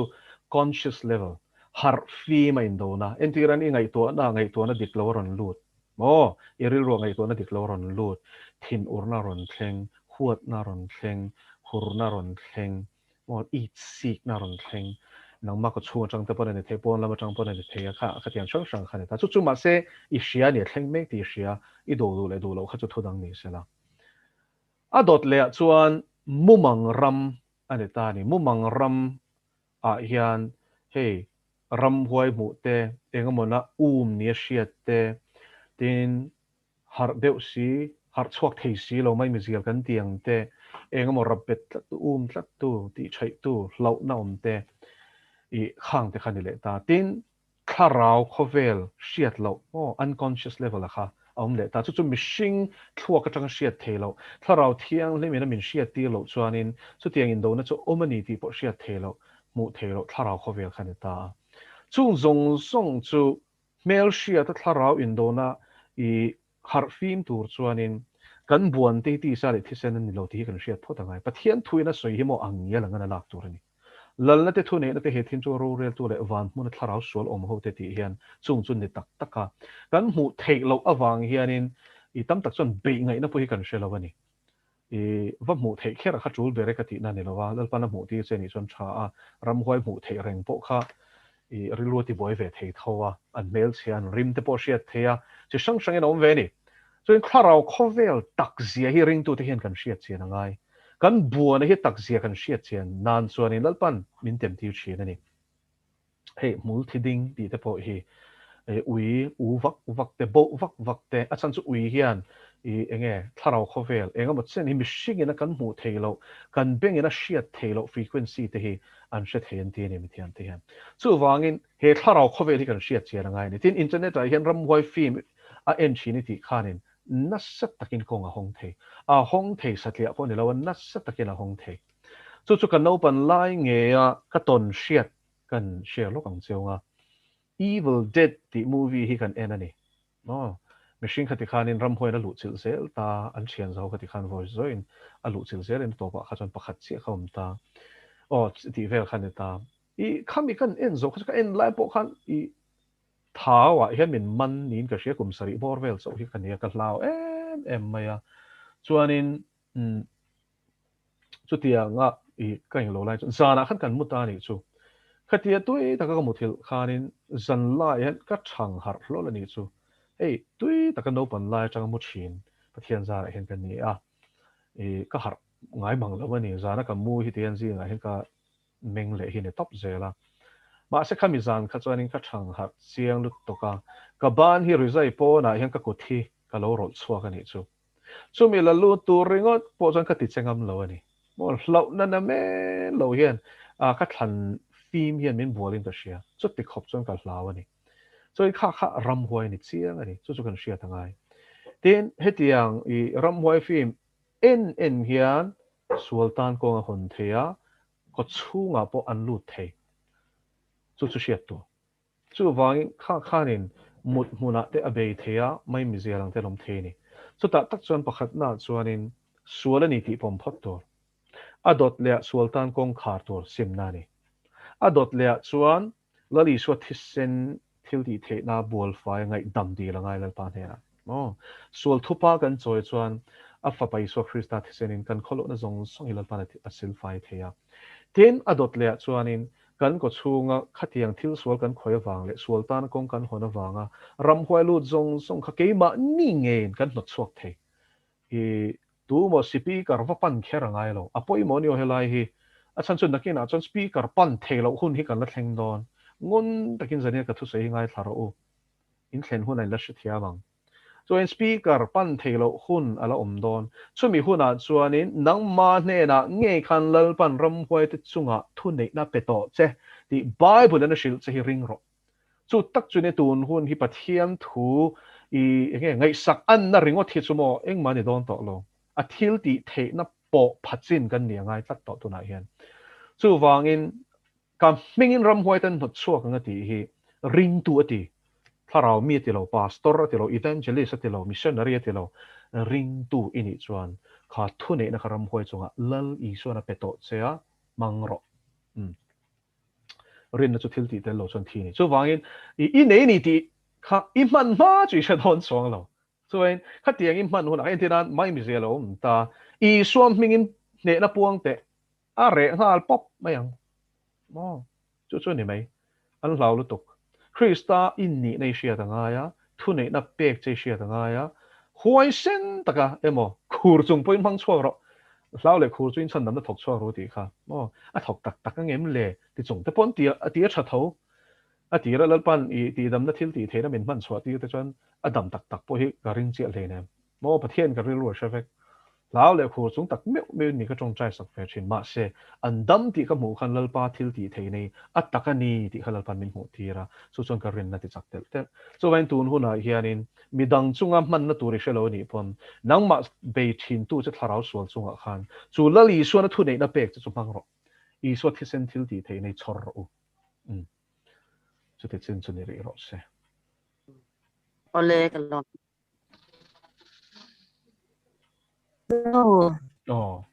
conscious level ฮาร์ฟีมาอินโดนะเอ็นที่รันไงตัวน่ะดิกลาวรอนลูดโอ้เอริโรไงตัวน่ะดิกลาวรอนลูดทินอุรนารอนเทงขวดนารอนเทงหุรนารอนเทงโอ้อีดซีกนารอนเทงนังมากก็ชัวจังแต่ปนในเทปอนแล้วมาจังปนในเทียค่ะขัดยังช่างขันเนี่ยแต่จู่ๆมาเซอีเชียเนี่ยเทงเมกตีเชียอีดูเลยดูเราเขาจะทุดังนี้เสียละดอทเลยส่วนมุมังรำอันนี้ตานี่มุมังรำเฮียนเฮ้รำหวยหมูเตเองก็มันนะเนี่ยเชียเตตินฮาร์เดวซีฮาร์ชวกเทซีเราไม่มีเสียกันเตียงเตเองก็มันรับเป็ดตัดตัดตัวที่ใช้ตัวเหล่าน้ำเตข้างแต่ขันนี่แหละตาตินข้าเราเขาเวลเชียดเราunconscious level ละค่ะเอาเลยแต่จู่ๆมิชิงทั่วกระจังเชียดเทเราถ้าเราเที่ยงเล่นมันมีเชียดตีเราจวนนินสุดที่ยังอินโดนะจู่อมันนี่ที่ปอเชียดเทเราหมู่เทเราถ้าเราเขาเวลขันนี่ตาจู่ส่งจู่เมลเชียดถ้าเราอินโดนะฮาร์ฟิมตัวจวนนินกันบวนที่สาริที่เส้นนี่เราที่กันเชียดพอตั้งไงปะเทียนทุยนะสวยหิมอังเงี้ยหลังนั้นหลักตัวนี้ลัลนัดทุนเนี่ยนัดเหตุที่จู่รู้เรื่องตัวเลยวันมุนถ้าเราสวลหัวเตติเฮียนจุนนี่ตักกันหมู่เทเราอวังเฮียนินตั้มตักส่วนเบงไงนะพูดกันเชลวันนี้ว่าหมู่เทแค่ระคัดจูลเบรกตินั่นนี่ละว่าแล้วปนหมู่ที่เซนิส่วนชารำหวยหมู่เทแรงโปะค่ะริลวติบอยเวทเททัวอันเมลเชียนริมเตปอเชียเทียจะช่างน้องเวนี่ส่วนข้าเราข้อเวลตักเสียให้ริงตัวที่เห็นกันเชียเชียนังไงกันบัวในที่ตักเสียกันเชียเชียนานส่วนนี้แล้วปันมินเต็มที่เชียนั่นนี่เฮ้มูลที่ดิ้งดีเตปอเฮวักเตโบวักเตอาจารย์สุเฮียนเองถ้าเราเข้าเวลเองก็หมดเส้นที่มิชิงนะกันหมู่เทโลกันเบ่งนะเชียเทโลฟรีควนซีเตฮีอันเชียเทียนที่นี่มิเทียนที่เห็นส่วนวางินเฮถ้าเราเข้าเวลที่กันเชียเชียยังไงเนี่ยที่อินเทอร์เน็ตเห็นรำไวฟิล์มเอ็นชีนิติขานินนัสสัตตะกินกงห้องเทห้องเทสัตย์เลี้ยพวกนี้เราว่านัสสัตตะกินห้องเทจู่ๆกันเอาเป็นไล่เงี้ยก็ต้นเชียกันเชียโลกังเจียวEvil Dead ที่ movie ที่กันนั่นนี่ไม่ชิงขัดที่ขานินรำหวยนั่นหลุดซิลเซลตาอันเชียนเขาขัดที่ขาน voice ด้วยอันหลุดซิลเซลในตัวปะข้าจนประคัดเสียเขาตาที่เวลขันตาข้ามีกันโซเขาจะไล่พวกขันท้าวเห็นเหมือนมันนินกับเชียกุมสริบอร์เวลโซที่กันเนี่ยกันลาวไม่ส่วนนินจุดที่ยังก็ยังโลไลจนซานะขันกันมุตานี่จู่ขัดที่ตัวแต่ก็มุทิลขานินจันไล่ก็ช่างหาร์โลละนี่จู่ตัวแต่ก็โนปันไล่จังมุชินพัทยาซาเห็นกันนี่ก็หาร์ง่ายบังแล้ววันนี้ซานะกับมูฮิตยันซีง่ายเห็นก็เมงเล่หินท็อปเซล่ะมาสักคำมิจานขัดจวนนินก็ช่างหาร์เสียงลุตตกกับบ้านฮิริซาโปนะเห็นก็กุฏิก็โลรถชัวกันนี่จู่มีละลูตัวริงอดพอจนก็ติดเชงมแล้ววันนี้มอเรานั่นน่ะแม่เราเห็นก็ทันฟิล์มเห็นเป็นบัวลินตัวเชียจุดติดขอบจนกับลาวนี่ส่วนข้ารำหวยนี่เสียงอันนี้จุดกันเชียทั้งไงทีนเหตุอย่างรำหวยฟิล์มเอ็นเฮียนสุลต่านกงหนเทียก็ชูงาปอันลูดเทจุดเชียตัวจุดวางข้านินมุนัดเตอเบยเทียไม่มีเสียงเตลมเทนี่สุดตักจนประคัดนาส่วนนินส่วนนี้ที่ผมพอดตัวดอทเลียสุลต่านกงขาดตัวซิมนานี่ดอทเลียส่วนแล้วอีส่วนที่เซนทิลดีเทน่าบอลไฟไงดำดีละไงแล้วปานเฮนะส่วนทุพากันจอยส่วนฟ้าไปส่วนคริสต์ที่เซนินกันขลุ่นจงส่งอีลปานที่สิลไฟเทียทีนดอทเลียส่วนนิน kan ko chunga khatiang thil sual kan khoi wang le sual tan kong kan hona wanga ram hwai lu zong song kha keima ni ngen kan not chuak the i tu mo speaker va pan khera ngai lo apoi mo ni o helai hi a chan chun nakin a chon speaker pan thelo hun hi kan la thleng don ngon takin zania ka thu sei ngai tharo u in thlen hun ai la shi thia wang so in speaker pan thelo hun ala om don chumi huna chuanin nangma hne na nge khan lal pan ram hwai te chunga thu nei na peto che ti bible na shil che hi ring ro chu tak chu ne tun hun hi pathian thu i ngai sak an na ringo thi chumo eng mani don to lo a thil ti the na po phachin kan ni ngai tak to tu na hian chu wangin kam mingin ram hwai tan hot chuak nga ti hi ring tu ati tharau mi ti lo pastor ti lo evangelist ti lo missionary ti lo ring tu ini chuan kha thu nei na kharam hoi chunga lal i so na peto chea mangro rin na chu thil ti te lo chon thi ni chu wangin i nei ni ti kha i man ma chu sha don chong lo chu en kha tiang i man hun a en tinan mai mi zelo ta i suam mingin ne na puang te a re ngal pop mayang mo chu ni mai an lau lu tuk Krista inni nei sia ta nga ya thu nei na pek che sia ta nga ya huai sen taka emo khur chung poin mang chwa ro lau le khur chuin chan nam na thok chwa ro ti kha mo a thok tak tak ngem le ti chung te pon ti a ti tha tho a ti ra lal pan i ti dam na thil ti the na min man chwa ti te chuan a dam tak tak po hi ka ring che le ne mo pathian ka ril wa sha vek lão lệ khu chúng tắc miêu miêu ni cái trong trái sắc phê trên mà sẽ anh đâm thì cái mũ khăn lal ba thil thì thế này at tắc anh ni thì khăn lal pan mình hụt thì ra số chọn cái rin na thì chắc tel tel số vậy tuần hôm nay hianin mi dang chung am man na tu ri shelo ni pon nang ma be thin tu che tharau sual chung a khan chu lali suan na thu nei na pek chu pang ro i so thi sen thil thì thế này chor ro chu te chen chu ni ri ro se ole kalon Hello. oh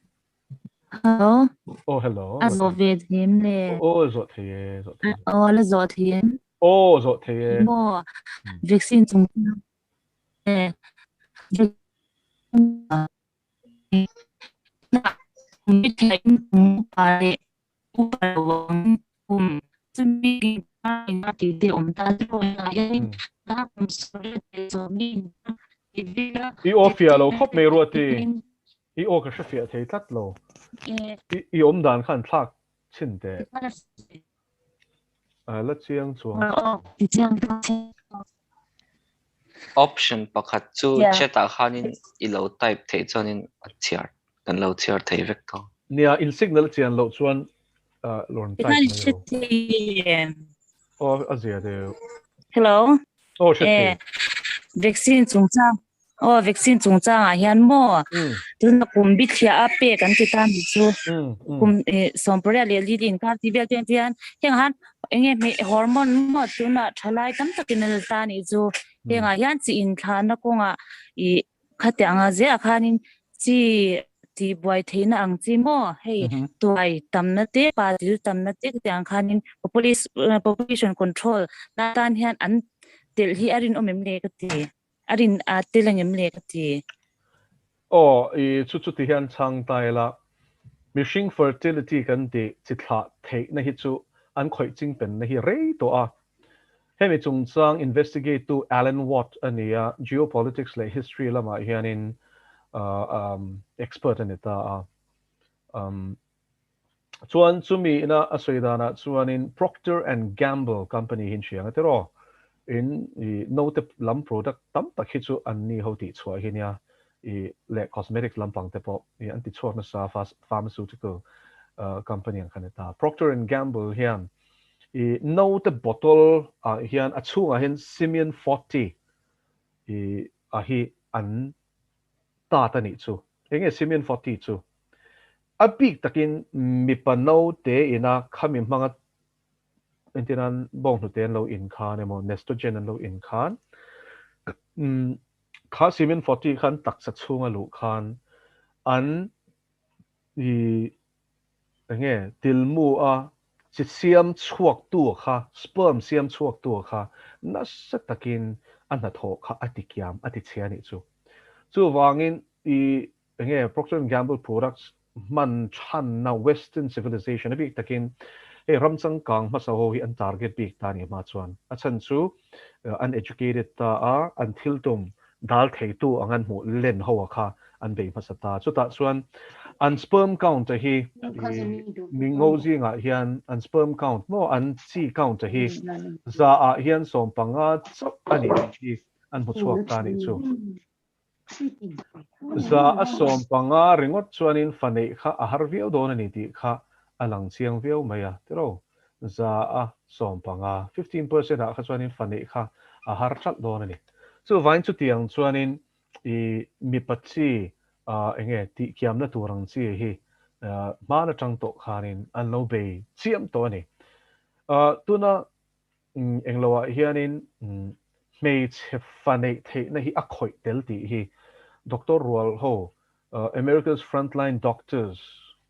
Hello. oh hello À, rồi về thêm nè. oh zot the zot the Là rồi thêm. oh zot the Mua vaccine chúng nè. Biết thấy cũng phải uống cũng chuẩn bị na thì ông ta rồi là yên na cũng sẽ cho mình i ofia lo khop me ro ti i o ka shafia thei tat lo i om dan khan thak chin te la chiang chuang option pakhat chu cheta khanin ilo type thei chonin chiar kan lo chiar thei vek to nia in signal chian lo chuan lorn type mai lo o azia de Hello. o shit Vaccine chúng ta. Vaccine chúng ta à hiện mo. Tôi nó cũng biết chia áp cái cái ta bị chú. Cũng xong rồi là lý din cả thì biết chuyện hiện han nghe hormone mo tôi nó chalai tâm tất cái này ta này chú hiện hiện chỉ in khan nó cũng khát tiếng à dễ khan chỉ thì buổi thế nó ăn chỉ mo hay tuổi tầm nó tết ba thì tầm nó tết tiếng khan population control na tan hiện ăn tel hi arin omem le ka ti arin a telangem le ka ti i chu ti hian chang tai la missing fertility kan ti chithla thei na hi chu an khoi ching pen na hi rei to a hemi chung chang investigate to Elon Watt ania geopolitics le history lama hianin expert anita chuan chumi na asoidana chuanin Procter and Gamble company hin chiang atero in note lam product tam tak hi chu an ni ho ti chua hi nia le cosmetic lampang te po anti chua na sa pharmaceutical company ang kanita Procter and Gamble hian note bottle hian a chunga hin Simeon 40 a hi an ta ta ni chu enge Simeon 40 chu a big takin mi pa no te ina khami manga entinan bong tu ten lo in khan emo nestrogen lo in khan kha Simeon 40 khan tak sa chunga lu khan an nge tilmu a chi siam chuak tu kha sperm siam chuak tu kha na sa takin an na tho kha atikiam ati chiani chu wangin nge Procter and Gamble products man chan na western civilization abi takin ram chang kang ma so hi an target big ta ni ma chuan a chan chu uneducated ta a until tum dal thei tu angan mu len ho kha an be ma sa ta chu ta chuan an sperm count hi mi ngo ji nga hian an sperm count mo an chi count hi za a hian som panga chop ani hi an mu chuak ta ni chu za a som panga ringot chuanin fanei kha a har viau don ani ti kha alang chiang viau maya tero za a som panga 15% a kha chuanin fanei kha a har chat don ani chu vain chu tiang chuanin I mi pachi enge ti kiam na turang chi hi ma na tang to khanin an lo be chiam to ani tuna englowa hianin mei che fanei the na hi a khoi tel ti hi Dr. Rual Ho, America's Frontline Doctors.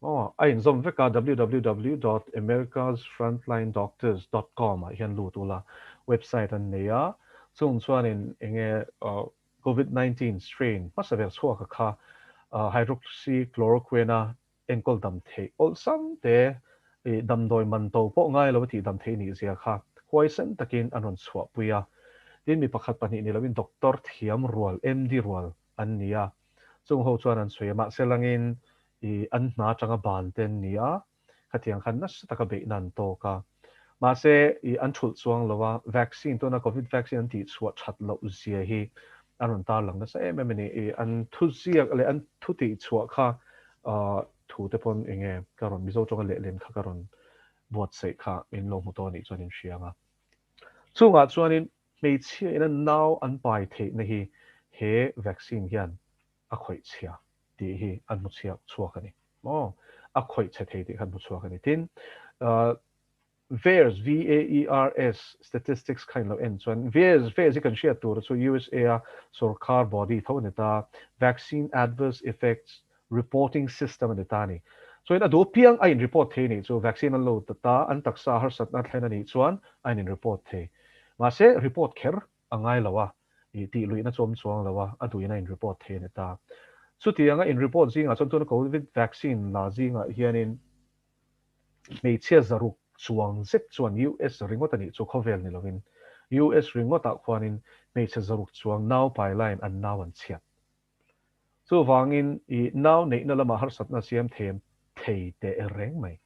Oh, ein zom veka www.americasfrontlinedoctors.com hian lu tu la website an neya chung chuan in enge COVID-19 strain masavel chhuak kha hydroxychloroquine enkol dam the ol sam te dam doi man to po ngai lo ti dam the ni zia kha poison takin anon chhuak puya tin mi pakhat pani ni lovin Dr. Thiam Rual MD Rual an nia chung ho chuan an sui ma selangin an hna tanga ban ten nia khatiang khan nas taka be nan to ka ma se an thul chuang lowa vaccine to na covid vaccine an ti chuat that lo zia hi an ta lang na se em ni an thu zia le an thu ti chuak kha thu te pon enge karon mizo chonga le len kha karon buat se kha in lo mu to ni chuan in hrianga chunga chuanin mei chia in an nau an pai the na hi he vaccine hian a khoi chia ti hi an mu chia chuak ani mo a khoi che the ti kan mu chuak ani tin VAERS statistics kind of end chuan VAERS you can share tur so USA sarkar body thon ta vaccine adverse effects reporting system ani ta ni so in ado piang a in report the ni so vaccine an lo ta an taksa har sat na thlen ani chuan a in report the ma se report kher angai lawa ti luina chom chuang lawa atuina in report the ne ta chu tianga in report zinga chon to covid vaccine la zinga hianin mei chia zaruk chuang zet chuan US ringot ani chu khovel ni lovin US ringot a khwanin mei chia zaruk chuang now pipeline an now an chiat chu wangin I now nei na lama har satna siam them thei te reng mai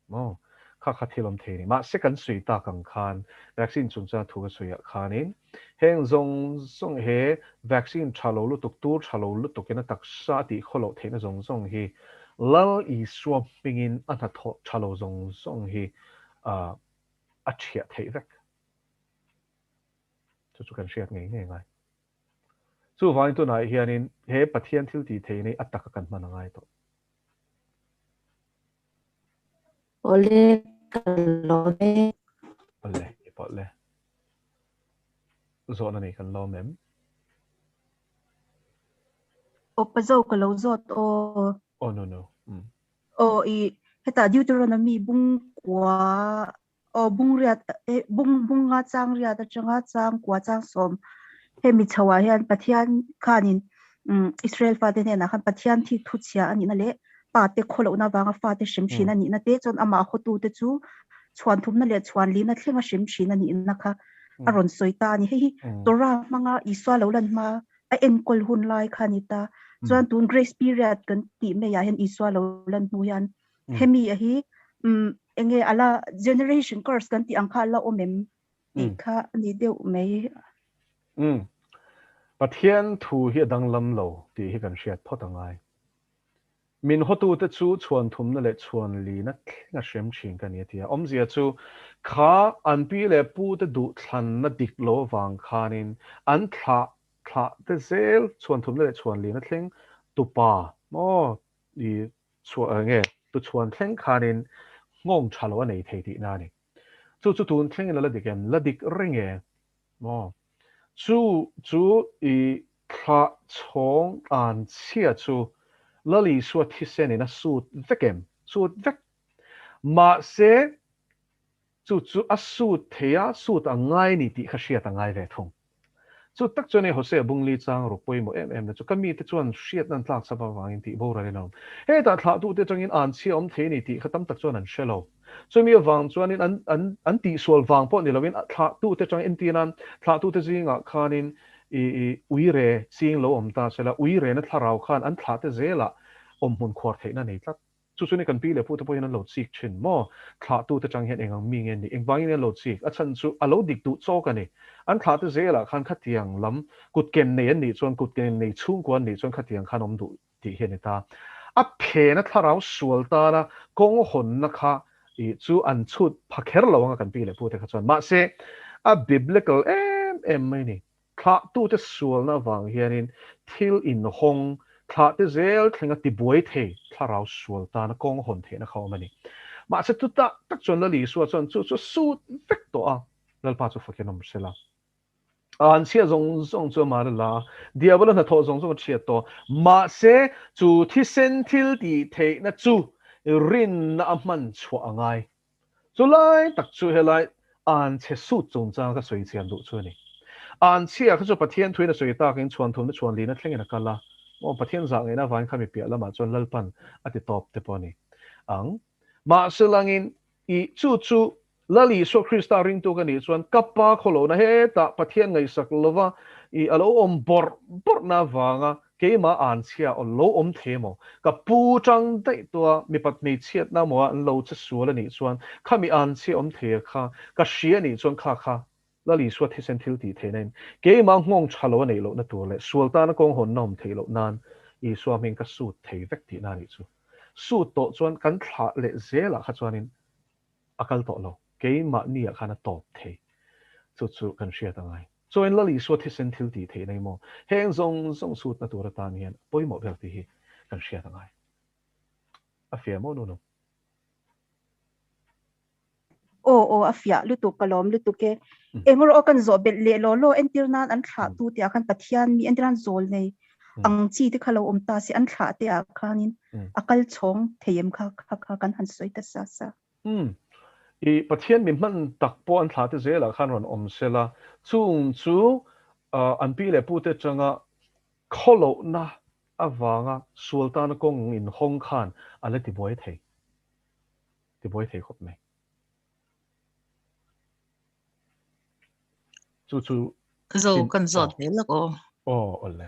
mo kha kha thilom the ni ma second sui ta kang khan vaccine chung cha thu ga suya khanin heng zong he vaccine thalo lu tuk tur thalo lu tuk na tak sa ti kholo the na zong hi lal I swap pingin an ha tho thalo zong hi a thia thei vek chu kan share ngai chu vain tu nai hianin he pathian thil ti thei nei ataka kan manangai to ole kalome ole ipole zona nei kan lo mem o pazo ko lo zot o oh no o I heta Deuteronomy bung kwa o bung riat bung nga chang riat changa chang kwa chang som he mi chawa hian pathian khanin Israel fa te na khan pathian thi thu chia ani na le pa te kholo na wanga fa te shim shina ni na te chon ama khotu te chu chuan thum na le chuan li na thlenga shim shina ni na kha aron soita ni he tora manga iswa lo lan ma a enkol hun lai khanita chuan tun grace period kan ti me ya hen iswa lo lan nu yan hemi a hi enge ala generation curse kan ti angkha la omem ti kha ni deu me pathian thu hi dang lam lo ti hi kan hriat photangai min hotu te chu chuan thum na le chuan li na thlenga shrem thing kan yatia omzia chu kha an pi le pu te du thlan na dik lo wang khanin an thla te zel chuan thum na le chuan li na thleng tu pa mo I chuan nge tu chuan thleng khanin ngom thalo nei thei ti na ni chu tun thleng la dikem la dik ringe mo chu I thla chong an chia chu lali suat hi sen in a suit vekem suit vek ma se chu a suit thea suit a ngai ni ti kha hriat a ngai ve thung chu tak chone hose bungli chang ro poi mo em na chu kami te chuan hriat nan tlak sapa wangin ti bo ra le nom he ta thla tu te changin an chi om the ni ti khatam tak chuan an shelo cho mi vang chuan in an ti sual vang po ni lovin thla tu te chang intinan thla tu te zinga khanin uire sing lo omta sela uire na tharau khan an thla te zela mun khwar theina nei tlat chu ni kan pi le pu te po in lo sik chin mo thla tu te chang hen engang mi nge ni engwang in lo sik a chan chu alo dik tu cho ka ni an thla te zela khan khatiang lam kut ken nei an ni chuan kut ken nei chung kwan ni chuan khatiang khan om du ti hen ta a phe na tharau sual ta na kong hon na kha chu an chut phakher lo nga kan pi le pu te kha chuan ma se a biblical mai ni thla tu te sual na wang hianin thil in hong thla te zel thlenga ti buai the tharau sual ta na kong hon the na khaw mani ma se tu ta tak chon la li suwa chon chu su vek to a lal pa chu fakhenom sela an chia zong chu ma la diablo na tho zong chia to ma se chu thi sen thil ti the na chu rin na man chwa angai chu lai tak chu helai an che su chung chang ka soi chian du chu ni an chia kha chu pathian thuina soi ta kin chuan thum na chuan li na thlengena kala mo pathian za nge na van khami pia lama chuan lalpan ati top te poni ang ma selangin I chu lali so krista ring tu kan ni chuan kappa kholo na he ta pathian ngai sak lova I alo om bor na wanga keima an chia on lo om themo ka pu chang dai to mi pat ni chiat na mo an lo cha suala ni chuan khami an chi om the kha ka shia ni chuan kha lali so thi sen thil ti the nen keima ngong chalo nei lo na tu le sual ta na kong hon nom thei lo nan I swaming ka su thei vek ti na ni chu su to chuan kan thla le zela kha chuanin akal to lo keima ni a khana top thei chu kan shia ta ngai so in lali so thi sen thil ti the nei mo heng zong sut na tur ta nian poi mo ber ti hi kan shia ta ngai a fia mo no o afia lutu kalom lutu ke engor o kan zo bel le lo entirnan an thla tu ti akan pathian mi entirnan zol nei ang chi te khalo omta si an thla te a khanin akal chong theyem kha kan han soi ta sa I pathian mi man tak po an thla te zela khan ron om sela chung chu an pi le pu te changa kholo na awanga sultan kong in hong khan ala ti boy thei khop mai chu zo kan zo te la ko ole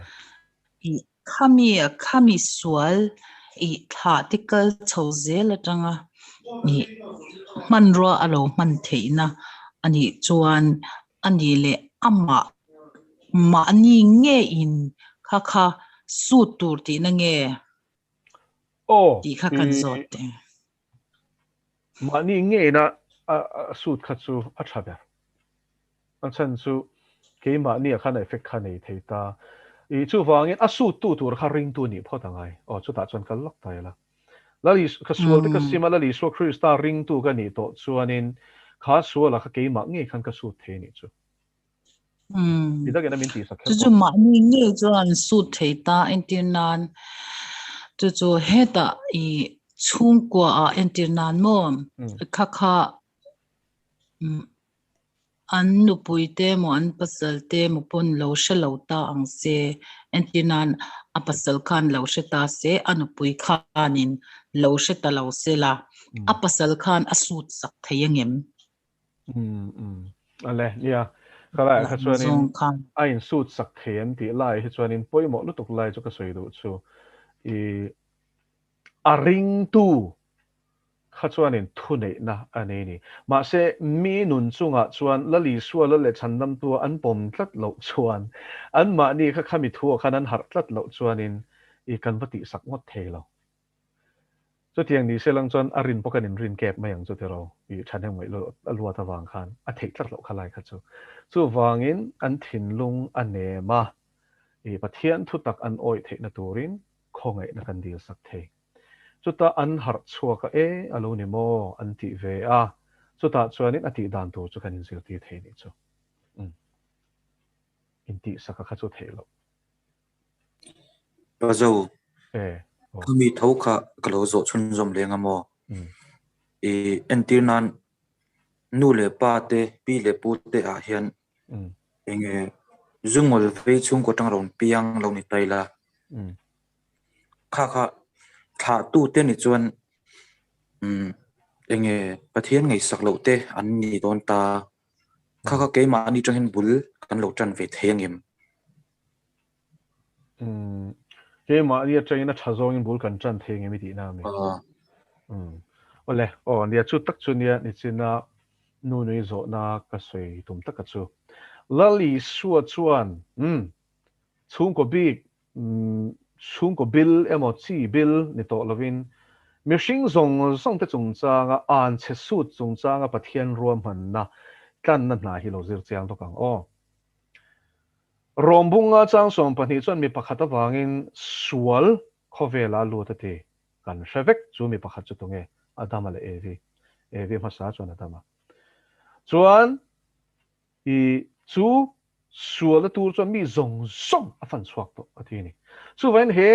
I khami sual I tha tikal choze la tanga ni manro alo man theina ani chuan ani le ama ma ni nge in kha su tur ti na nge ti kha kan zo te ma ni nge na suit kha chu a thaber an chan chu ke ma ni a khan effect khan nei theita I chu wangin a suit tu tur kha ring tu ni photangai chu ta chuan kal lok tai la lali ka sual te ka sima lali so krista ring tu ka ni to chuanin kha suala kha ke ma nge khan ka su the ni chu ida ke na min ti sa khe chu ma ni nge chuan su theita entirnan chu heta I chung kwa a entirnan mo kha an nu puite mo an pasal te mo pon lo shalo ta ang se entirnan a pasal khan lo sheta se anu pui khanin lo sheta lo se la a pasal khan a sut sak theyengem ale nia kala kha chuanin a in sut sak theyem ti lai hi chuanin poimo lutuk lai chu ka soi du chu I a ring tu kha chuanin thu nei na ane ni ma se mi nun chunga chuan lali sual le chandam tu an pom tlat lo chuan an ma ni kha khami thu khan an har tlat lo chuanin I kan vati sak ngot thelo chu tiang ni selang chuan arin pokanin rin kep mayang chu tero I thaneng mai lo alwa ta wang khan a thei tlat lo khalai kha chu wangin an thin lung ane ma I pathian thutak an oi thei na turin khongai na kan dil sak thei chuta an har chuaka alo ni mo an ti ve a chuta chuanin ati dan tu chu kan in zil ti thei ni chu in ti saka kha chu thei lo bazo kami thauka kalo zo chun zom lenga mo entirnan nu le pa te pi le pu te a hian enge zungol ve chung ko tang ron piang lo ni taila kha tha tu te ni chuan enge pathian ngai sak lo te an ni don ta kha ke ma ni tang bul kan lo tran ve theng em ke ma ria train a thazong in bul kan tran theng emi ti na mi ole o nia chu tak chu nia ni china nu nei zo na ka soi tum tak ka chu lali suwa chuan chung ko big chung ko bill emo chi bill ni to lovin mihring zong song te chung changa an che su chung changa pathian ruam han na kan na na hi lo zir chiang to kang o rombunga chang som pani chuan mi pakhata wangin sual khovela lu ta te kan hravek chu mi pakhat chu tunge adama le evi masa chuan adama chuan I chu sual la tur chuan mi zong song a fan chuak to ati ni chu ven he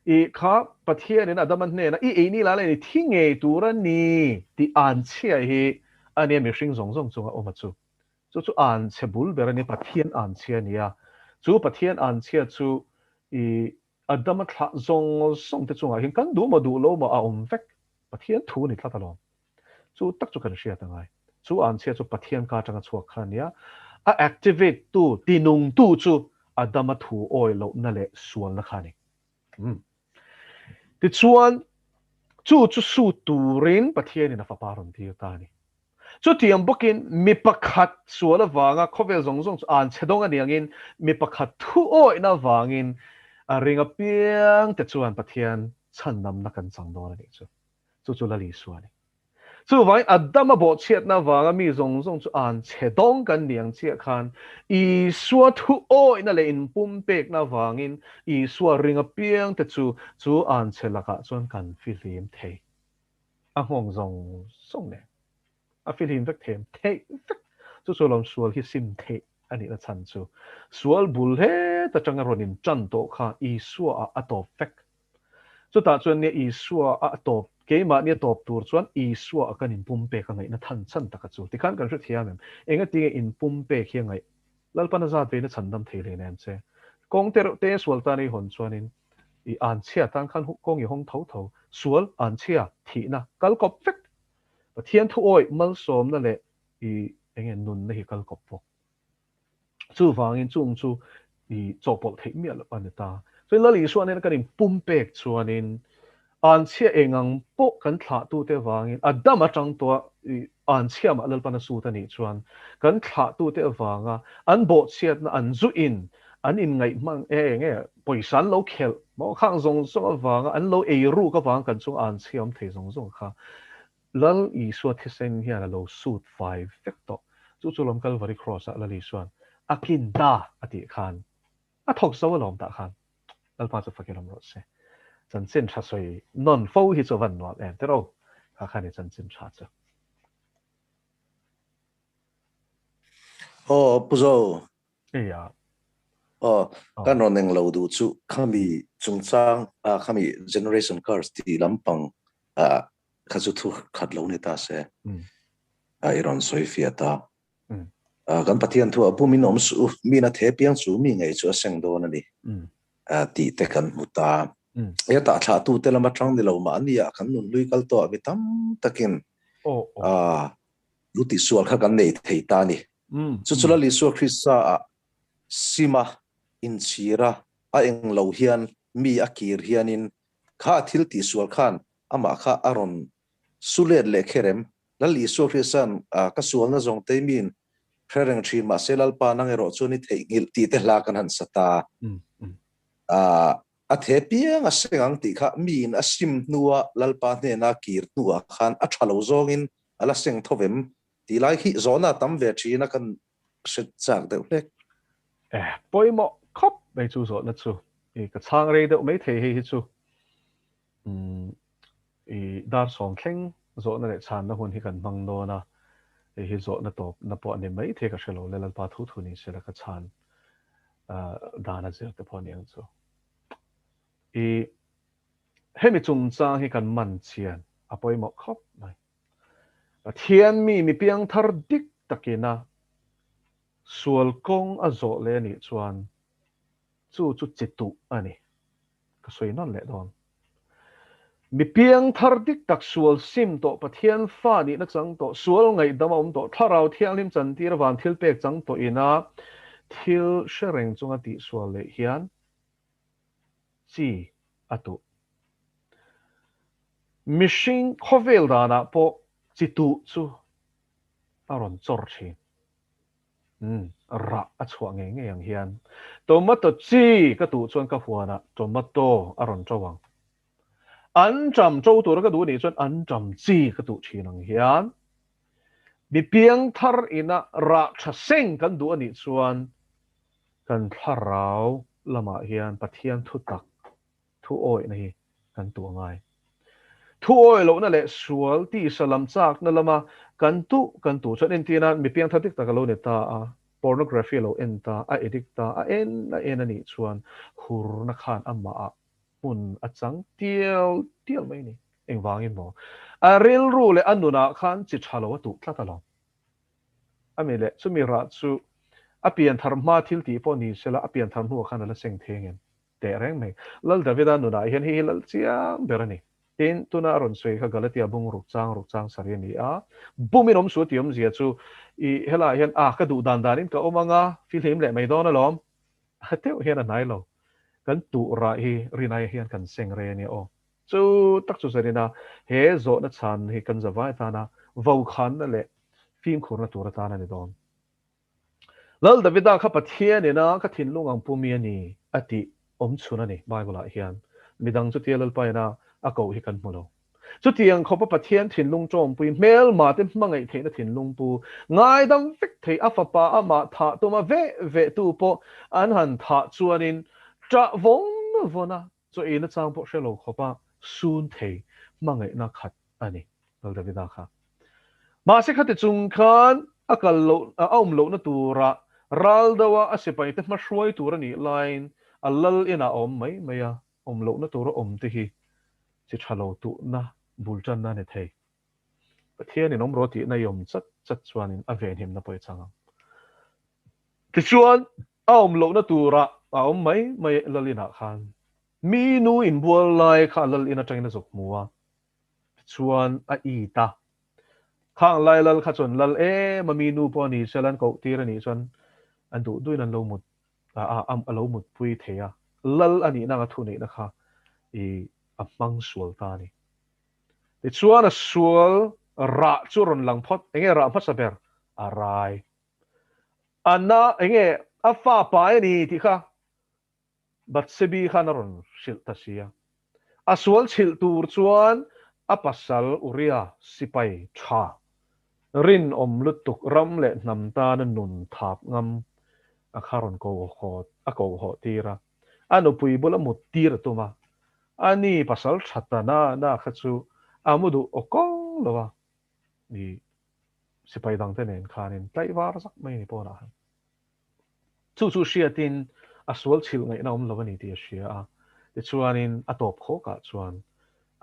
I kha pathian in adama ne na I ni la le ni thinge tura ni ti an chia hi ania mi hring zong zong chunga oma chu chu an chebul berani pathian an chia nia chu pathian an chia chu I adama thla zong song te chunga hin kan du lo ma a vek pathian thu ni thla talom chu tak chu kan ria tangai chu an chia chu pathian ka tanga chuak khan nia a activate tu tinung tu chu adama thu oi lo na le sual na khani ti chuan chu su turin pathian in a faparon ti ta ni chu tiam bokin mi pakhat sual awanga khovel zong zong an chedong aniangin mi pakhat thu oi na wangin a ringa piang te chuan pathian channam na kan chang do ni chu la li suani chu vai adama bo chiat na wanga mi zong zong chu an chedong kan niang chia khan I suwa thu oi na le in pum pek na wangin I suwa ringa piang te chu an chelaka chuan kan filim thei a hong zong song ne a filim vek them thei chu lom sual hi sim thei ani na chan chu sual bul he ta changa ronin chan to kha I suwa a to vek chu ta chuan ne I suwa a to ke ma ne top tur chuan I suwa kan in pum pe ka ngai na than chan taka chu ti khan kan ru thia mem enga ti in pum pe khia ngai lalpana za ve na chandam theile nem che kong te sual ta nei hon chuanin I an chia tan khan kong I hong tho tho sual an chia thi na kal kop vek pathian thu oi mal som na le I enge nun na hi kal kop pok chu wangin chung chu I chopol thei mi ala pan ta so la li suan ne kan in pum pek chuanin an chia engang po kan thla tu te wangin adama tang to an chia ma lal pana su ta ni chuan kan thla tu te wanga an bo chiat na an zu in an in ngai mang nge poisan lo khel mo khang zong zong wanga an lo e ru ka wang kan chung an chiam thei zong zong kha lal I suat thesen hian lo suit 5 vector chu lom calvary cross a la li suan akin da ati khan a thok zo lom ta khan lal pa chu fakelom ro se chân chân cha soi non fo hi cho van no em te ro kha khani chân chân cha cha puzo ya kan ron neng lo du chu khami chungchang khami generation cars ti lampang khazu thu khat lo ni ta se iron soi fia ta kan pathian thu apumin om su mi na the piang chu mi ngai chu seng do na ni ti te kan muta ya ta tha tu te lama tang ni lo ma ni ya kan nun lui kal to mi tam takin lu ti sual kha kan nei thei ta ni chu chula li su krista sima in chira a eng lo hian mi akir hianin kha thil ti sual khan ama kha aron sulet le kherem la li su krisan ka sual na zong te min khereng thin ma selal pa nang ero chuni thei ngil ti te hla kan han sata a the piang a sengang ti kha min a sim nuwa lalpa ne na kir nuwa khan a thalo zongin ala seng thovem ti lai hi zona tam ve thina kan set chak de lek poimo khop mai chu zo na chu ka chang re de mai the hi chu dar song thleng zo na le chan na hun hi kan mang do na hi zo na top na po ne mai the ka shelo le lalpa thu ni se la ka chan dana zer te po niang chu hemi chung chang hi kan man chian apoi mo khop mai thian mi piang thar dik takina sual kong a zo le ni chuan chu chitu ani ka soi non le don mi piang thar dik tak sual sim to pathian fa ni na chang to sual ngai dama to tharau thiang lim chan tir van thil pek chang to ina thil shereng chunga ti sual le hian chi atu mishing khovel dana po chitu chu aron chor thi ra a chhuwa nge nge yang hian tomato chi ka tu chuan ka huana tomato aron chawang an cham chau tur ka du ni chuan an cham chi ka tu thi nang hian mi piang thar ina ra tha seng kan du ani chuan kan tharau lama hian pathian thutak thu oi na hi kan tu ngai thu oi lo na le sual ti salam chak na lama kan tu chuan en tina mi piang thatik tak lo ne ta a pornography lo en ta a edit ta a en ani chuan hur na khan amma a mun a chang tiel mai ni eng wangin mo a ril ru le anuna khan chi thalo tu tlata lo ami le chumi ra chu a pian thar ma thil ti po ni sela a pian thar nu khan la seng thengem te reng mai lal davida nuna hian hi lal chiang berani tin tuna ron soi kha galatia bung ruk chang sari ni a bumin om su tiom zia chu I hela hian a ka du dan danin ka omanga film le mai dona lom hateu hian a nai lo kan tu ra hi rinai hian kan seng re ni o chu tak chu zarina he zo na chan hi kan zawai ta na vo khan na le film khurna tur ta na ni don lal davida kha pathian ni na ka thin lungang pumi ani ati om chuna ni bible a hian midang chu tialal pa na a ko hi kan mulo chu tiang khopa pathian thin lung chom pui mel ma te mangai theina thin lung pu ngai dam fik thei a fa pa ama tha to ma ve tu po an han tha chuanin tra vona chu ina chang po shelo khopa sun thei mangai na khat ani lal davida kha ma se khat chung khan akal lo aum lo na tura ral dawa asipai te ma shruai tura ni line alal ina om mai maya om lo na tura om te hi chi thalo tu na bulchan na ne thei pathian in om roti na yom chat chuanin a ven him na poi changa ti chuan a om lo na tura a om mai lalina khan mi nu in bual lai kha lal ina tangina zok muwa chuan a i ta khang lai lal kha chon lal ma mi nu po ni selan ko tir ani chuan an du duin an lo mut am alo mut pui theya lal ani na nga thu nei na kha I amang sual ta ni ti chuan a sual ra chu ron lang phot enge ra phot saber arai anna enge afa pa ni ti kha bat sebi khan ron shil ta sia a sual chil tur chuan a pasal uria sipai tha rin om lutuk ram le nam ta na nun thap ngam a kharon ko ho tira anu pui bola mut tir tuma ani pasal thatana na khachu amudu okong lawa ni sipai dang tenen khanin tlaiwar sak mai ni pona chu shiatin aswal chil ngai na om lawani ti shia a ti chuanin atop kho ka chuan